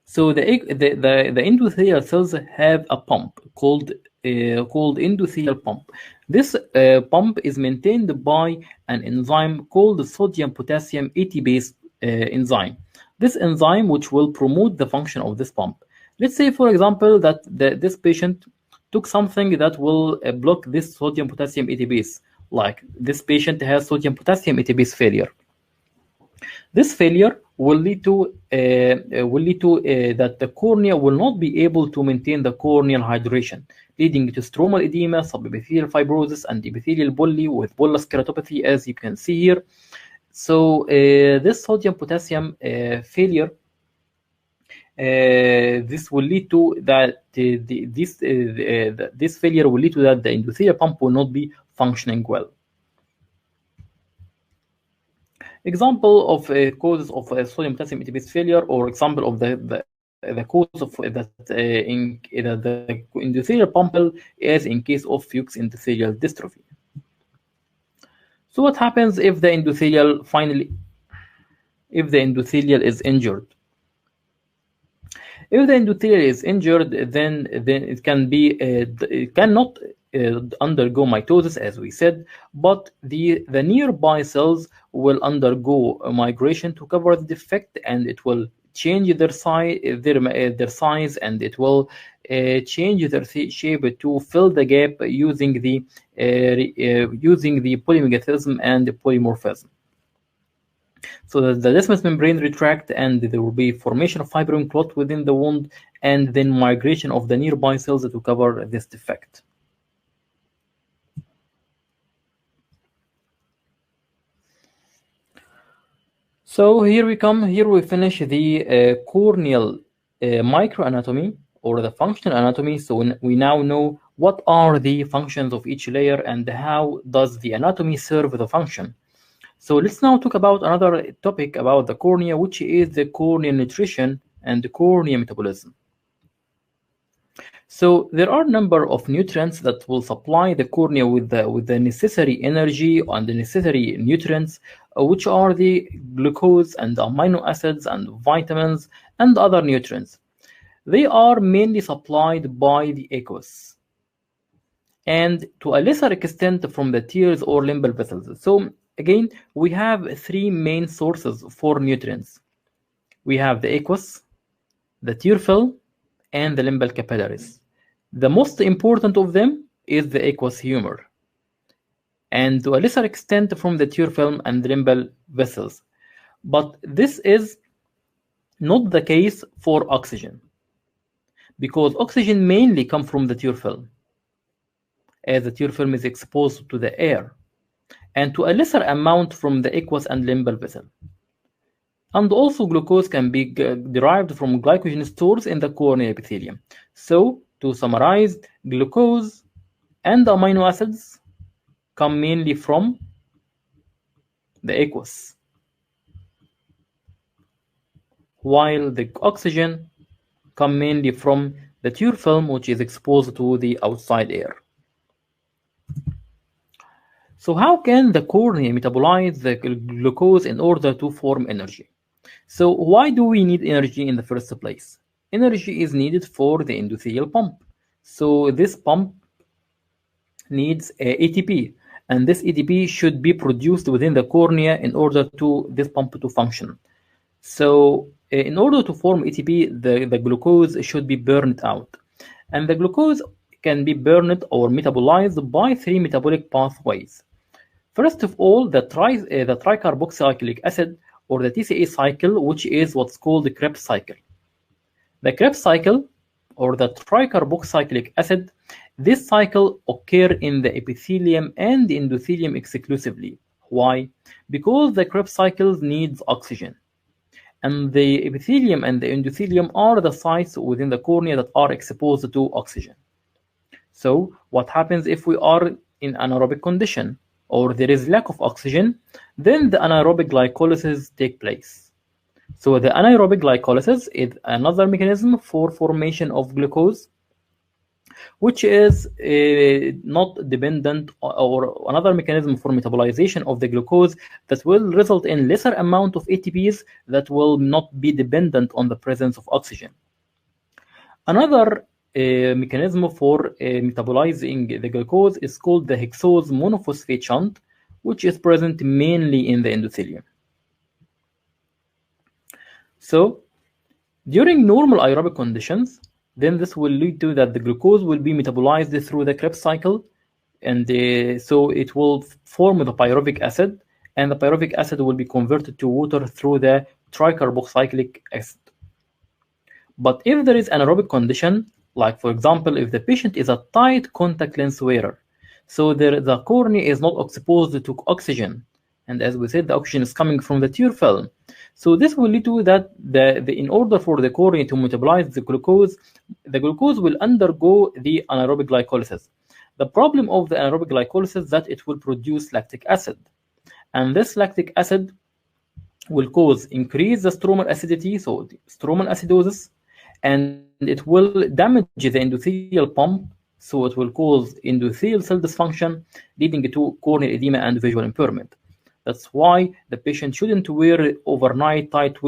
So the endothelial cells have a pump called endothelial pump. This pump is maintained by an enzyme called sodium potassium ATPase enzyme. This enzyme which will promote the function of this pump. Let's say, for example, that this patient took something that will block this sodium potassium ATPase. Like this patient has sodium potassium ATPase failure. This failure will lead to that the cornea will not be able to maintain the corneal hydration, leading to stromal edema, subepithelial fibrosis, and epithelial bully with bullous keratopathy, as you can see here. So this sodium potassium failure, this will lead to that this failure will lead to that the endothelial pump will not be functioning well. Example of causes of sodium potassium ATPase failure, or example of the cause of the endothelial pump is in case of Fuchs endothelial dystrophy. So what happens if the endothelial is injured? If the endothelial is injured, then it cannot undergo mitosis, as we said, but the nearby cells will undergo a migration to cover the defect, and it will change their size, and it will change their shape to fill the gap using the polymegathism and the polymorphism. So the desmus membrane retract, and there will be formation of fibrin clot within the wound, and then migration of the nearby cells to cover this defect. So here we finish the corneal microanatomy, or the functional anatomy. So we now know what are the functions of each layer and how does the anatomy serve the function. So let's now talk about another topic about the cornea, which is the corneal nutrition and the cornea metabolism. So there are a number of nutrients that will supply the cornea with the necessary energy and the necessary nutrients, which are the glucose and amino acids and vitamins and other nutrients. They are mainly supplied by the aqueous, and to a lesser extent from the tears or limbal vessels. So again, we have three main sources for nutrients. We have the aqueous, the tear film, and the limbal capillaries. The most important of them is the aqueous humor, and to a lesser extent from the tear film and the limbal vessels. But this is not the case for oxygen, because oxygen mainly comes from the tear film, as the tear film is exposed to the air, and to a lesser amount from the aqueous and limbal vessel. And also glucose can be derived from glycogen stores in the corneal epithelium. So to summarize, glucose and amino acids come mainly from the aqueous, while the oxygen come mainly from the tear film, which is exposed to the outside air. So how can the cornea metabolize the glucose in order to form energy? So why do we need energy in the first place? Energy is needed for the endothelial pump. So this pump needs ATP, and this ATP should be produced within the cornea in order to this pump to function. So in order to form ATP, the glucose should be burned out, and the glucose can be burned or metabolized by three metabolic pathways. First of all, the tricarboxylic acid, or the TCA cycle, which is what's called the Krebs cycle. The Krebs cycle, or the tricarboxylic acid, this cycle occurs in the epithelium and the endothelium exclusively. Why? Because the Krebs cycle needs oxygen, and the epithelium and the endothelium are the sites within the cornea that are exposed to oxygen. So what happens if we are in anaerobic condition, or there is lack of oxygen? Then the anaerobic glycolysis take place. So the anaerobic glycolysis is another mechanism for formation of glucose, which is not dependent, or another mechanism for metabolization of the glucose that will result in lesser amount of ATPs that will not be dependent on the presence of oxygen. Another mechanism for metabolizing the glucose is called the hexose monophosphate shunt, which is present mainly in the endothelium. So during normal aerobic conditions, then this will lead to that the glucose will be metabolized through the Krebs cycle, and so it will form the pyruvic acid, and the pyruvic acid will be converted to water through the tricarboxylic acid. But if there is anaerobic condition, like for example, if the patient is a tight contact lens wearer, so the cornea is not exposed to oxygen, and as we said, the oxygen is coming from the tear film. So this will lead to that in order for the cornea to metabolize the glucose will undergo the anaerobic glycolysis. The problem of the anaerobic glycolysis is that it will produce lactic acid, and this lactic acid will cause increase the stromal acidity, so stromal acidosis, and it will damage the endothelial pump, so it will cause endothelial cell dysfunction, leading to corneal edema and visual impairment. That's why the patient shouldn't wear overnight tight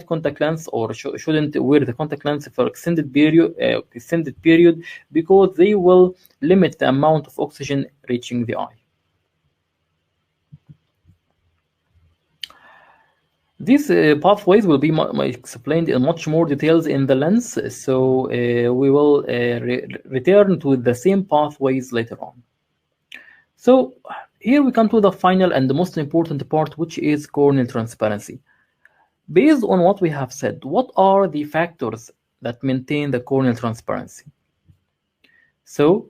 contact lens, or shouldn't wear the contact lens for extended period, because they will limit the amount of oxygen reaching the eye. These pathways will be explained in much more details in the lens, so we will return to the same pathways later on. So here we come to the final and the most important part, which is corneal transparency. Based on what we have said, what are the factors that maintain the corneal transparency? So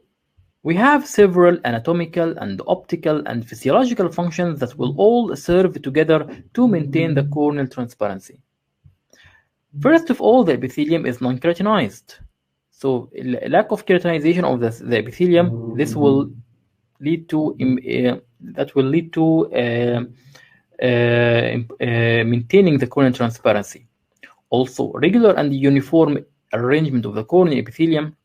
we have several anatomical and optical and physiological functions that will all serve together to maintain the corneal transparency. First of all, the epithelium is non-keratinized. So lack of keratinization of the epithelium, this will lead to maintaining the corneal transparency. Also, regular and uniform arrangement of the corneal epithelium,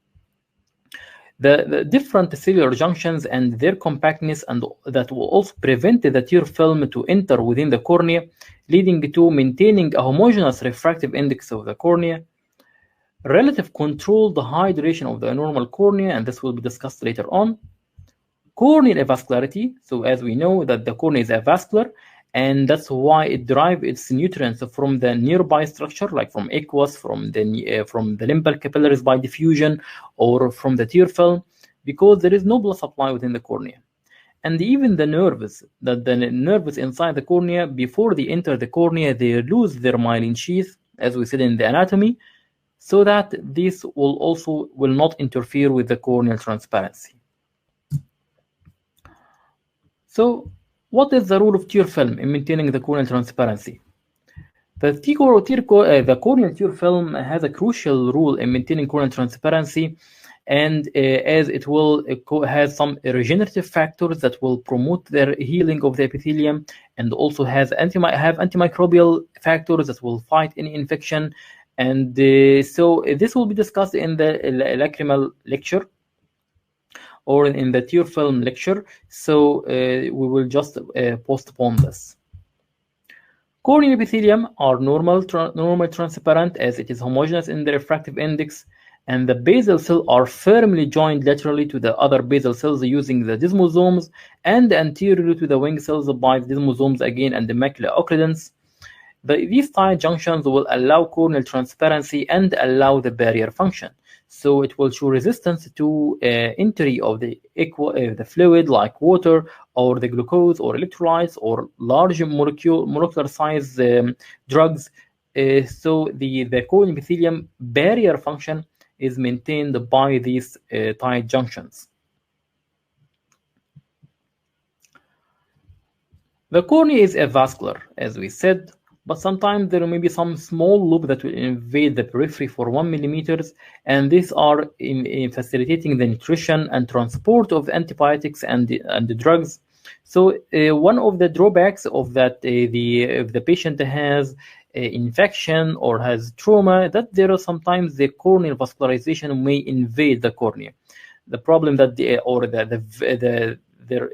the different cellular junctions and their compactness, and that will also prevent the tear film to enter within the cornea, leading to maintaining a homogeneous refractive index of the cornea. Relative controlled high duration of the normal cornea, and this will be discussed later on. Corneal avascularity, so as we know that the cornea is avascular, and that's why it derives its nutrients from the nearby structure, like from aqueous, from the limbal capillaries by diffusion, or from the tear film, because there is no blood supply within the cornea. And even the nerves inside the cornea, before they enter the cornea, they lose their myelin sheath, as we said in the anatomy, so that this will not interfere with the corneal transparency. So what is the role of tear film in maintaining the corneal transparency? The corneal tear film has a crucial role in maintaining corneal transparency, and as it will has some regenerative factors that will promote the healing of the epithelium, and also have antimicrobial factors that will fight any infection. And so this will be discussed in the lacrimal lecture, or in the tear film lecture, so we will just postpone this. Corneal epithelium are normal transparent, as it is homogeneous in the refractive index, and the basal cells are firmly joined laterally to the other basal cells using the desmosomes, and anteriorly to the wing cells by the desmosomes again and the macula occludens. These tight junctions will allow corneal transparency and allow the barrier function. So it will show resistance to entry of the fluid like water, or the glucose, or electrolytes, or large molecular size drugs. So the corneal epithelium barrier function is maintained by these tight junctions. The cornea is avascular, as we said, but sometimes there may be some small loop that will invade the periphery for 1 millimeters, and these are in facilitating the nutrition and transport of antibiotics and the drugs. So one of the drawbacks of that, if the patient has infection or has trauma, that there are sometimes the corneal vascularization may invade the cornea. The problem that there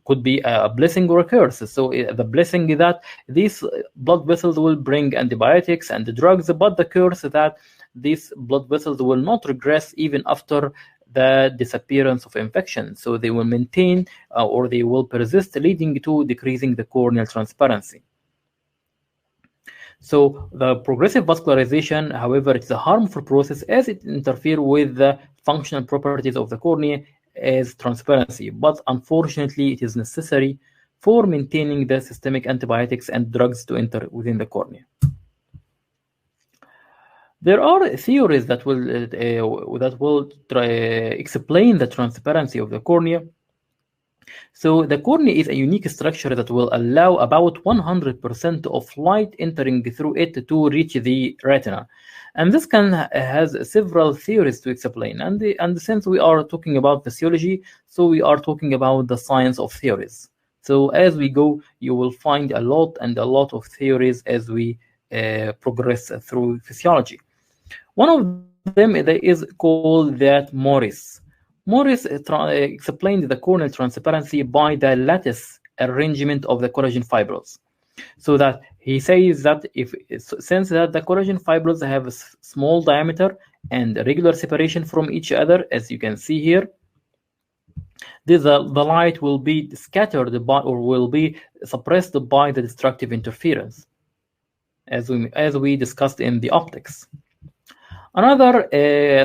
could be a blessing or a curse. So the blessing is that these blood vessels will bring antibiotics and the drugs, but the curse is that these blood vessels will not regress even after the disappearance of infection. So they will maintain or they will persist, leading to decreasing the corneal transparency. So the progressive vascularization, however, it is a harmful process as it interferes with the functional properties of the cornea as transparency, but unfortunately it is necessary for maintaining the systemic antibiotics and drugs to enter within the cornea. There are theories that will explain the transparency of the cornea. So the cornea is a unique structure that will allow about 100% of light entering through it to reach the retina. And this has several theories to explain. And since we are talking about physiology, so we are talking about the science of theories. So as we go, you will find a lot of theories as we progress through physiology. One of them is called that Morris. Morris explained the corneal transparency by the lattice arrangement of the collagen fibrils. So that he says that since that the collagen fibrils have a small diameter and regular separation from each other, as you can see here, the light will be scattered by or will be suppressed by the destructive interference, as we discussed in the optics. Another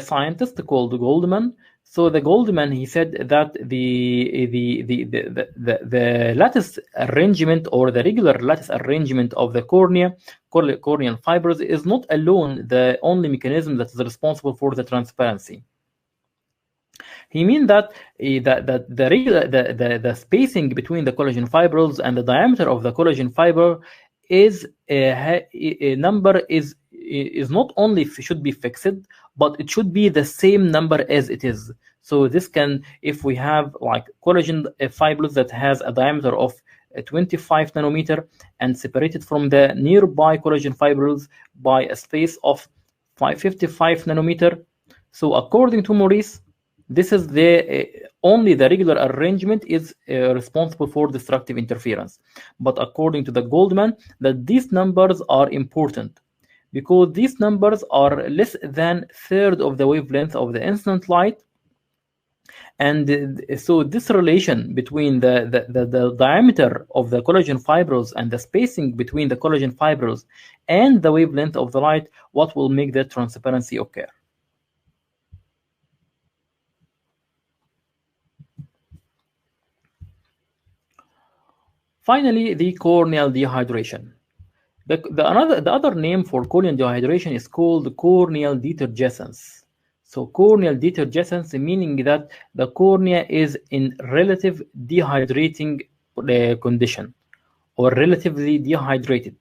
scientist called Goldman. So the Goldman, he said that the lattice arrangement or the regular lattice arrangement of the corneal fibers is not alone the only mechanism that is responsible for the transparency. He means that the spacing between the collagen fibrils and the diameter of the collagen fiber is number is not only should be fixed, but it should be the same number as it is. So this can, if we have like collagen fibers that has a diameter of 25 nanometer and separated from the nearby collagen fibrils by a space of 55 nanometer. So according to Maurice, this is only the regular arrangement is responsible for destructive interference. But according to the Goldman, that these numbers are important because these numbers are less than third of the wavelength of the incident light. And so this relation between the diameter of the collagen fibrils and the spacing between the collagen fibrils and the wavelength of the light, what will make that transparency occur. Finally, the corneal dehydration. The other name for corneal dehydration is called corneal detergescence. So corneal detergescence meaning that the cornea is in relative dehydrating condition or relatively dehydrated,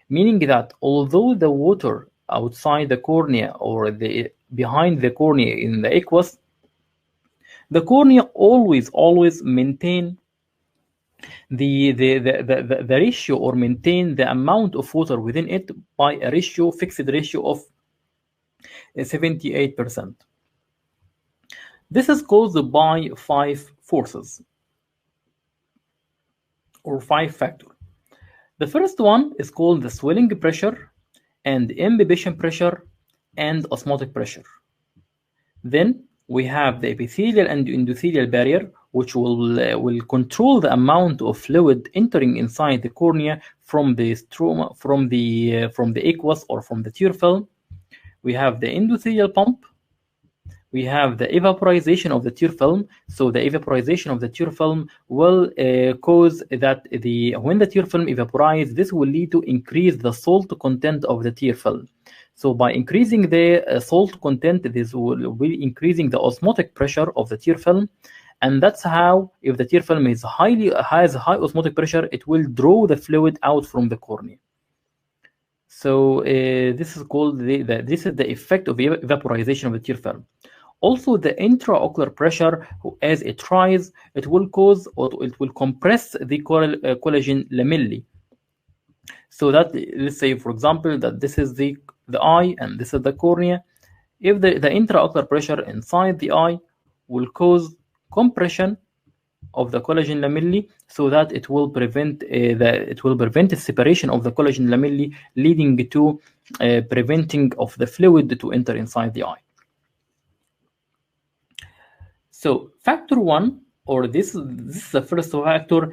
meaning that although the water outside the cornea or behind the cornea in the aqueous, the cornea always maintain the ratio or maintain the amount of water within it by a fixed ratio of 78%. This is caused by 5 forces or 5 factors. The first one is called the swelling pressure and imbibition pressure and osmotic pressure. Then we have the epithelial and endothelial barrier, which will control the amount of fluid entering inside the cornea from the stroma, from the aqueous or from the tear film. We have the endothelial pump. We have the evaporization of the tear film. So the evaporization of the tear film will cause that when the tear film evaporizes, this will lead to increase the salt content of the tear film. So by increasing the salt content, this will be increasing the osmotic pressure of the tear film. And that's how, if the tear film has high osmotic pressure, it will draw the fluid out from the cornea. So this is called this is the effect of evaporization of the tear film. Also, the intraocular pressure, as it rise, it will cause or it will compress the collagen lamellae. So that, let's say, for example, that this is the eye and this is the cornea. If the intraocular pressure inside the eye will cause compression of the collagen lamellae, so that it will prevent the separation of the collagen lamellae, leading to preventing of the fluid to enter inside the eye. So factor 1, or this is the first factor,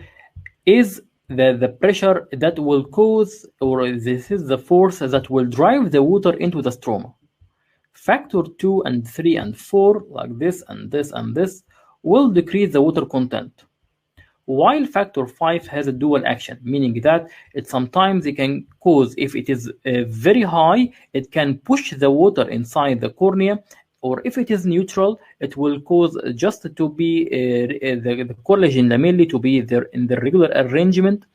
is the pressure that will cause, or this is the force that will drive the water into the stroma. Factor 2 and 3 and 4, like this and this and this, will decrease the water content. While factor 5 has a dual action, meaning that sometimes it can cause, if it is very high, it can push the water inside the cornea, or if it is neutral, it will cause just to be the collagen lamellae to be there in the regular arrangement,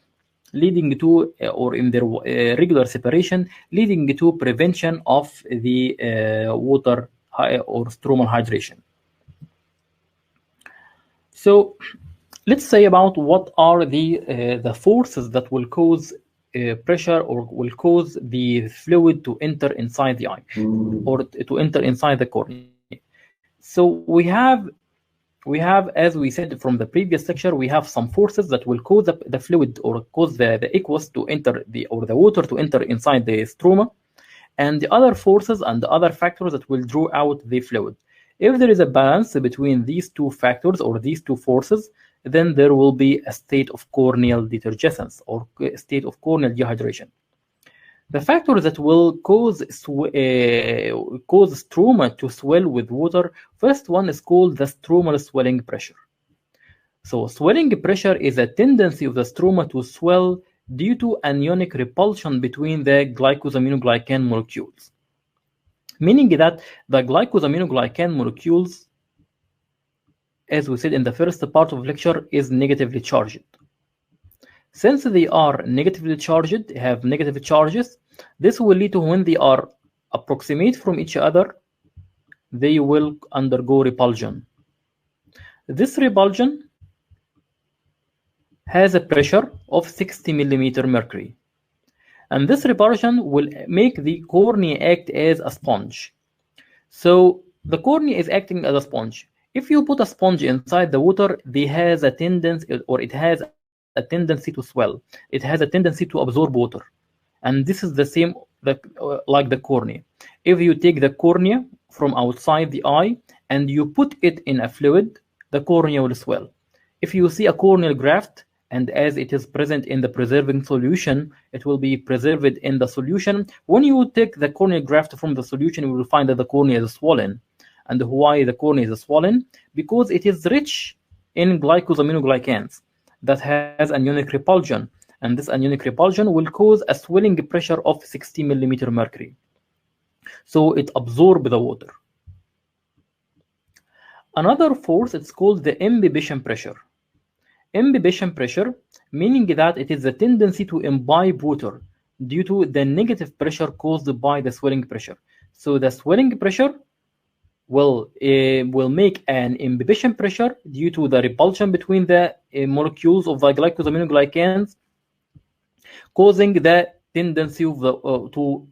leading to, or in their regular separation, leading to prevention of the water or stromal hydration. So let's say about what are the forces that will cause pressure or will cause the fluid to enter inside the eye or to enter inside the cornea. So we have, as we said from the previous lecture, we have some forces that will cause the fluid or cause the aqueous to enter the water to enter inside the stroma, and the other forces and the other factors that will draw out the fluid. If there is a balance between these two factors or these two forces, then there will be a state of corneal detergescence or a state of corneal dehydration. The factors that will cause stroma to swell with water, first one is called the stromal swelling pressure. So swelling pressure is a tendency of the stroma to swell due to anionic repulsion between the glycosaminoglycan molecules. Meaning that the glycosaminoglycan molecules, as we said in the first part of lecture, is negatively charged. Since they are negatively charged, have negative charges, this will lead to, when they are approximate from each other, they will undergo repulsion. This repulsion has a pressure of 60 millimeter mercury. And this repulsion will make the cornea act as a sponge. So the cornea is acting as a sponge. If you put a sponge inside the water, it has a tendency to swell. It has a tendency to absorb water. And this is the same like the cornea. If you take the cornea from outside the eye and you put it in a fluid, the cornea will swell. If you see a corneal graft, and as it is present in the preserving solution, it will be preserved in the solution. When you take the corneal graft from the solution, you will find that the cornea is swollen. And why the cornea is swollen? Because it is rich in glycosaminoglycans that has anionic repulsion. And this anionic repulsion will cause a swelling pressure of 60 millimeter mercury. So it absorbs the water. Another force, it's called the imbibition pressure. Imbibition pressure, meaning that it is a tendency to imbibe water due to the negative pressure caused by the swelling pressure. So the swelling pressure will make an imbibition pressure due to the repulsion between the molecules of the glycosaminoglycans, causing the tendency of to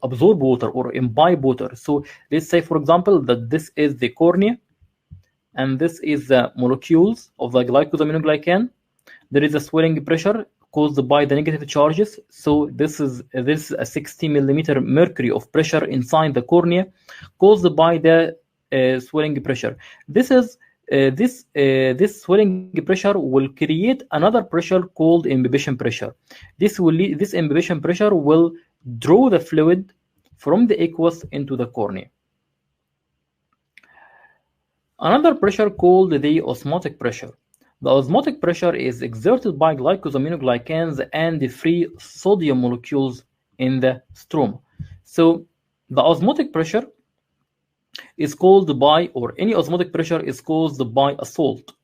absorb water or imbibe water. So let's say, for example, that this is the cornea, and this is the molecules of the glycosaminoglycan. There is a swelling pressure caused by the negative charges. So this is a 60 millimeter mercury of pressure inside the cornea caused by the swelling pressure. This swelling pressure will create another pressure called imbibition pressure. This imbibition pressure will draw the fluid from the aqueous into the cornea. Another pressure called the osmotic pressure. The osmotic pressure is exerted by glycosaminoglycans and the free sodium molecules in the stroma. So the osmotic pressure is caused by, or any osmotic pressure is caused by a salt.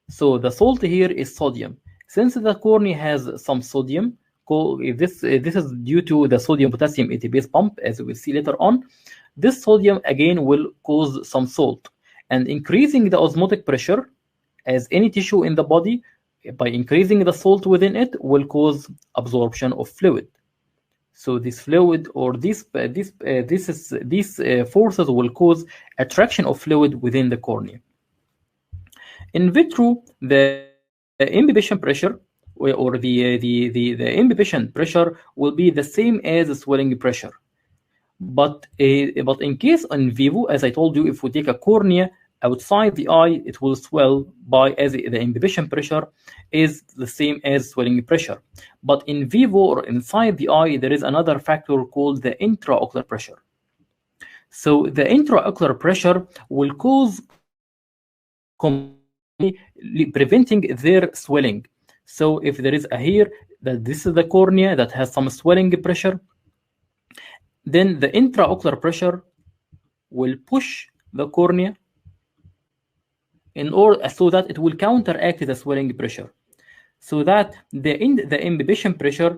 So the salt here is sodium. Since the cornea has some sodium, this is due to the sodium-potassium ATPase pump, as we will see later on. This sodium again will cause some salt. And increasing the osmotic pressure, as any tissue in the body, by increasing the salt within it, will cause absorption of fluid. So this fluid, or these forces will cause attraction of fluid within the cornea. In vitro, the imbibition pressure, or the imbibition pressure, will be the same as the swelling pressure. But in case in vivo, as I told you, if we take a cornea outside the eye, it will swell by as the imbibition pressure is the same as swelling pressure. But in vivo or inside the eye, there is another factor called the intraocular pressure. So the intraocular pressure will cause preventing their swelling. So if there is a here that this is the cornea that has some swelling pressure, then the intraocular pressure will push the cornea in order so that it will counteract the swelling pressure, so that the imbibition pressure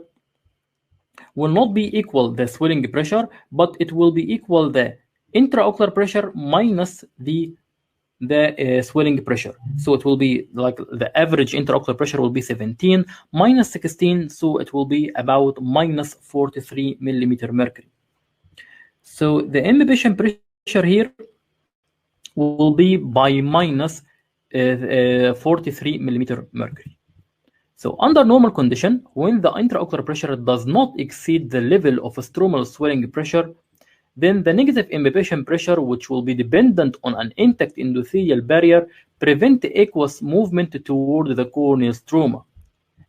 will not be equal the swelling pressure, but it will be equal the intraocular pressure minus the swelling pressure. So it will be like the average intraocular pressure will be 17 minus 16, so it will be about minus 43 millimeter mercury. So the imbibition pressure here will be by minus 43 millimeter mercury. So under normal condition, when the intraocular pressure does not exceed the level of stromal swelling pressure, then the negative imbibition pressure, which will be dependent on an intact endothelial barrier, prevent aqueous movement toward the corneal stroma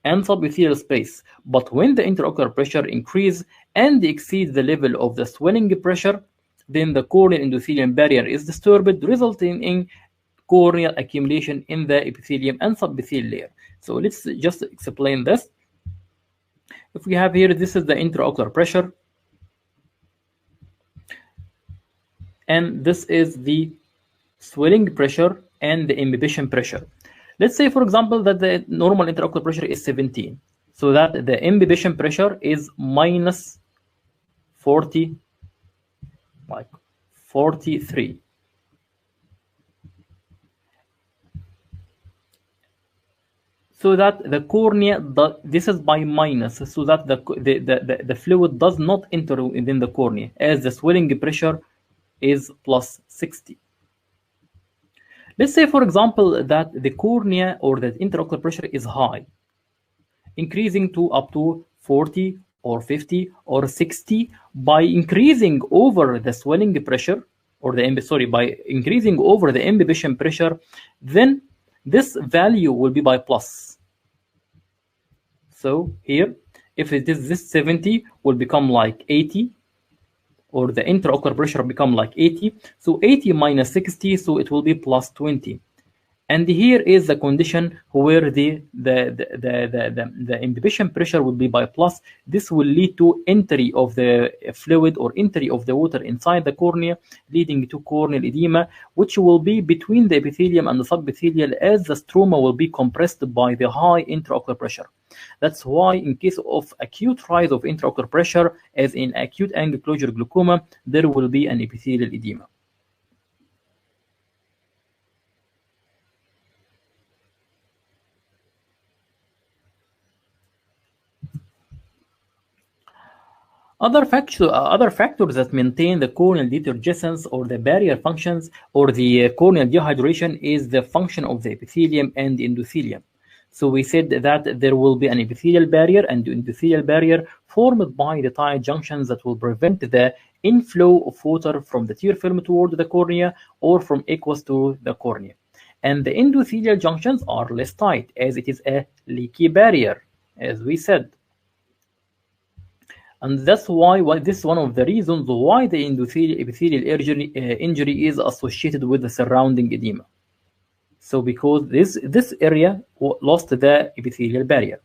and subepithelial space. But when the intraocular pressure increases and exceeds the level of the swelling pressure, then the corneal endothelium barrier is disturbed, resulting in corneal accumulation in the epithelium and subepithelial layer. So let's just explain this. If we have here, this is the intraocular pressure, and this is the swelling pressure and the imbibition pressure. Let's say, for example, that the normal intraocular pressure is 17, so that the imbibition pressure is minus 40, like 43. So that the cornea, this is by minus, so that the fluid does not enter within the cornea, as the swelling pressure is plus 60. Let's say, for example, that the cornea or the intraocular pressure is high, increasing to up to 40 or 50 or 60. By increasing over the swelling pressure, or by increasing over the imbibition pressure, then this value will be by plus. So here, if it is this 70, will become like 80, or the intraocular pressure become like 80. So 80 minus 60, so it will be plus 20. And here is the condition where the imbibition pressure will be by plus. This will lead to entry of the fluid or entry of the water inside the cornea, leading to corneal edema, which will be between the epithelium and the subepithelial, as the stroma will be compressed by the high intraocular pressure. That's why in case of acute rise of intraocular pressure, as in acute angle closure glaucoma, there will be an epithelial edema. Other factors that maintain the corneal detergescence or the barrier functions or the corneal dehydration is the function of the epithelium and the endothelium. So we said that there will be an epithelial barrier and endothelial barrier formed by the tight junctions that will prevent the inflow of water from the tear film toward the cornea or from aqueous to the cornea. And the endothelial junctions are less tight, as it is a leaky barrier, as we said. And that's why this is one of the reasons why the epithelial injury is associated with the surrounding edema. So because this area lost the epithelial barrier.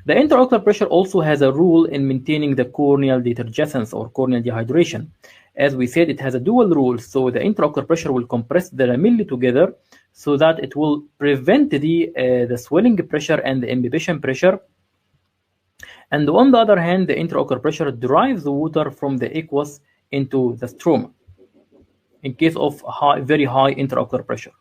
The intraocular pressure also has a role in maintaining the corneal detergescence or corneal dehydration. As we said, it has a dual role. So the intraocular pressure will compress the lamellae together so that it will prevent the swelling pressure and the imbibition pressure. And on the other hand, the intraocular pressure drives the water from the aqueous into the stroma in case of very high intraocular pressure.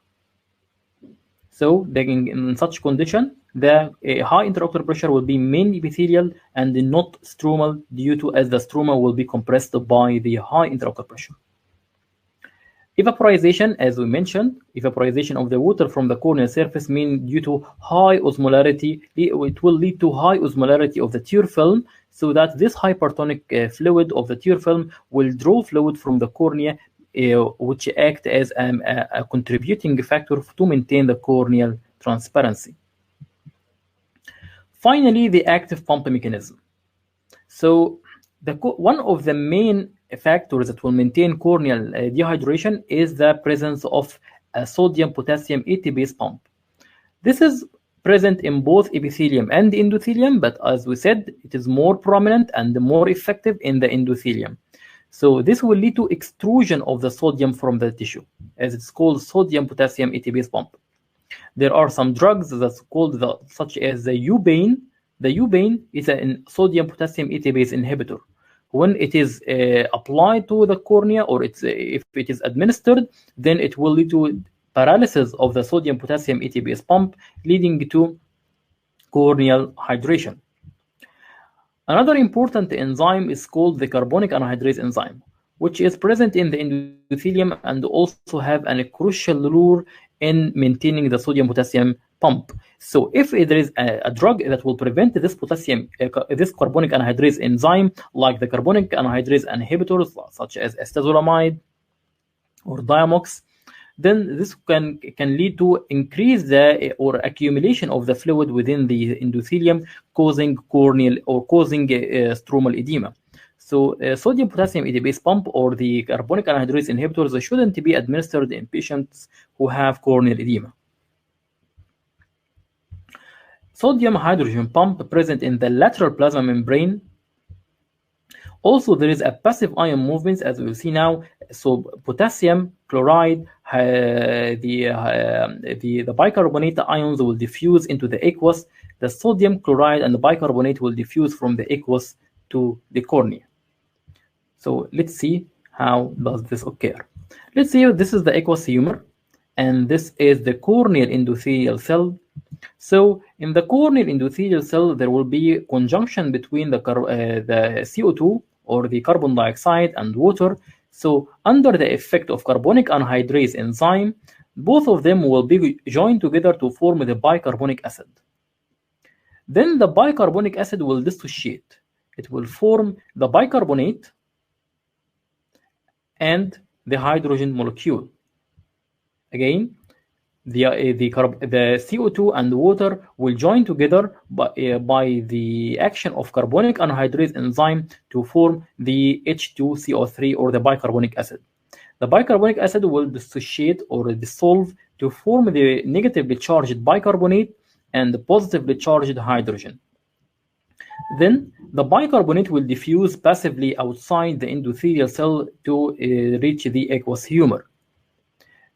So in such condition, the high intraocular pressure will be mainly epithelial and not stromal, due to as the stroma will be compressed by the high intraocular pressure. Evaporization, as we mentioned, evaporization of the water from the corneal surface means due to high osmolarity, it will lead to high osmolarity of the tear film, so that this hypertonic fluid of the tear film will draw fluid from the cornea, which act as a contributing factor to maintain the corneal transparency. Finally, the active pump mechanism. So one of the main factors that will maintain corneal dehydration is the presence of a sodium-potassium ATPase pump. This is present in both epithelium and endothelium, but as we said, it is more prominent and more effective in the endothelium. So this will lead to extrusion of the sodium from the tissue, as it's called sodium-potassium ATPase pump. There are some drugs that's called such as the ubane. The ubane is a sodium-potassium ATPase inhibitor. When it is applied to the cornea, or if it is administered, then it will lead to paralysis of the sodium-potassium ATPase pump, leading to corneal hydration. Another important enzyme is called the carbonic anhydrase enzyme, which is present in the endothelium and also have a crucial role in maintaining the sodium-potassium pump. So if there is a drug that will prevent this this carbonic anhydrase enzyme, like the carbonic anhydrase inhibitors such as acetazolamide or Diamox, then this can lead to increase or accumulation of the fluid within the endothelium, causing corneal or causing stromal edema. So sodium-potassium ATPase pump or the carbonic anhydrase inhibitors shouldn't be administered in patients who have corneal edema. Sodium hydrogen pump present in the lateral plasma membrane. Also, there is a passive ion movement, as we will see now. So potassium chloride, the bicarbonate ions will diffuse into the aqueous. The sodium chloride and the bicarbonate will diffuse from the aqueous to the cornea. So let's see how does this occur. Let's see, this is the aqueous humor, and this is the corneal endothelial cell. So in the corneal endothelial cell, there will be conjunction between the CO2 or the carbon dioxide and water. So under the effect of carbonic anhydrase enzyme, both of them will be joined together to form the bicarbonic acid. Then the bicarbonic acid will dissociate. It will form the bicarbonate and the hydrogen molecule. Again, the CO2 and water will join together by the action of carbonic anhydrase enzyme to form the H2CO3 or the bicarbonic acid. The bicarbonic acid will dissociate or dissolve to form the negatively charged bicarbonate and the positively charged hydrogen. Then the bicarbonate will diffuse passively outside the endothelial cell to reach the aqueous humor.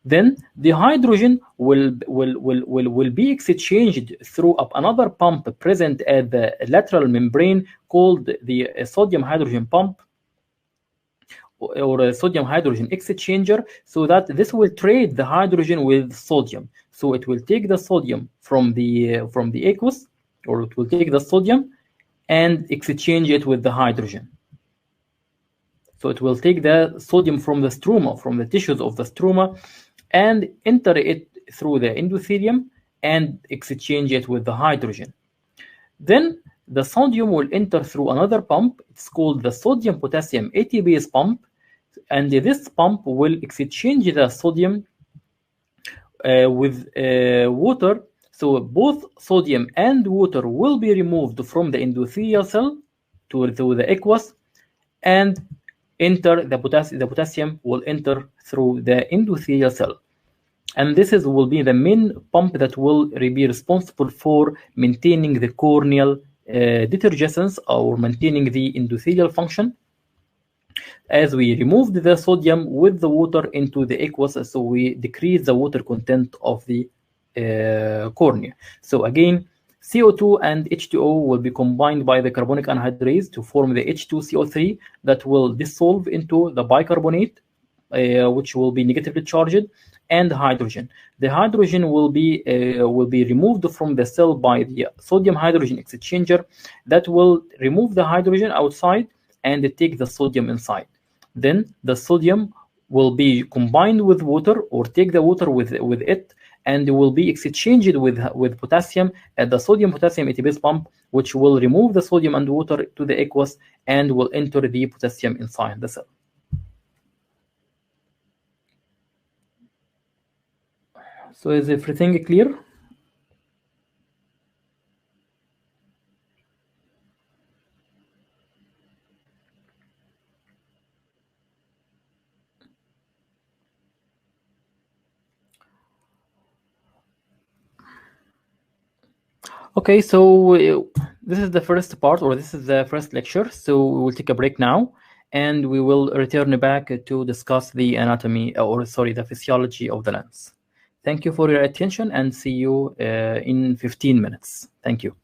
Then the hydrogen will be exchanged through another pump present at the lateral membrane called the sodium hydrogen pump or a sodium hydrogen exchanger, so that this will trade the hydrogen with sodium. So it will take the sodium from the aqueous, or it will take the sodium and exchange it with the hydrogen. So it will take the sodium from the stroma, from the tissues of the stroma, and enter it through the endothelium and exchange it with the hydrogen. Then the sodium will enter through another pump. It's called the sodium-potassium ATPase pump, and this pump will exchange the sodium with water. So both sodium and water will be removed from the endothelial cell to the aqueous, and enter the potassium will enter through the endothelial cell. And this will be the main pump that will be responsible for maintaining the corneal detergescence or maintaining the endothelial function. As we removed the sodium with the water into the aqueous, so we decrease the water content of the cornea. So again, CO2 and H2O will be combined by the carbonic anhydrase to form the H2CO3 that will dissolve into the bicarbonate, which will be negatively charged, and hydrogen. The hydrogen will be removed from the cell by the sodium hydrogen exchanger that will remove the hydrogen outside and take the sodium inside. Then the sodium will be combined with water, or take the water with it, and it will be exchanged with potassium at the sodium-potassium ATPase pump, which will remove the sodium and water to the aqueous and will enter the potassium inside the cell. So is everything clear? Okay, so this is the first part, or this is the first lecture. So we will take a break now, and we will return back to discuss the anatomy, or sorry, the physiology of the lens. Thank you for your attention, and see you in 15 minutes. Thank you.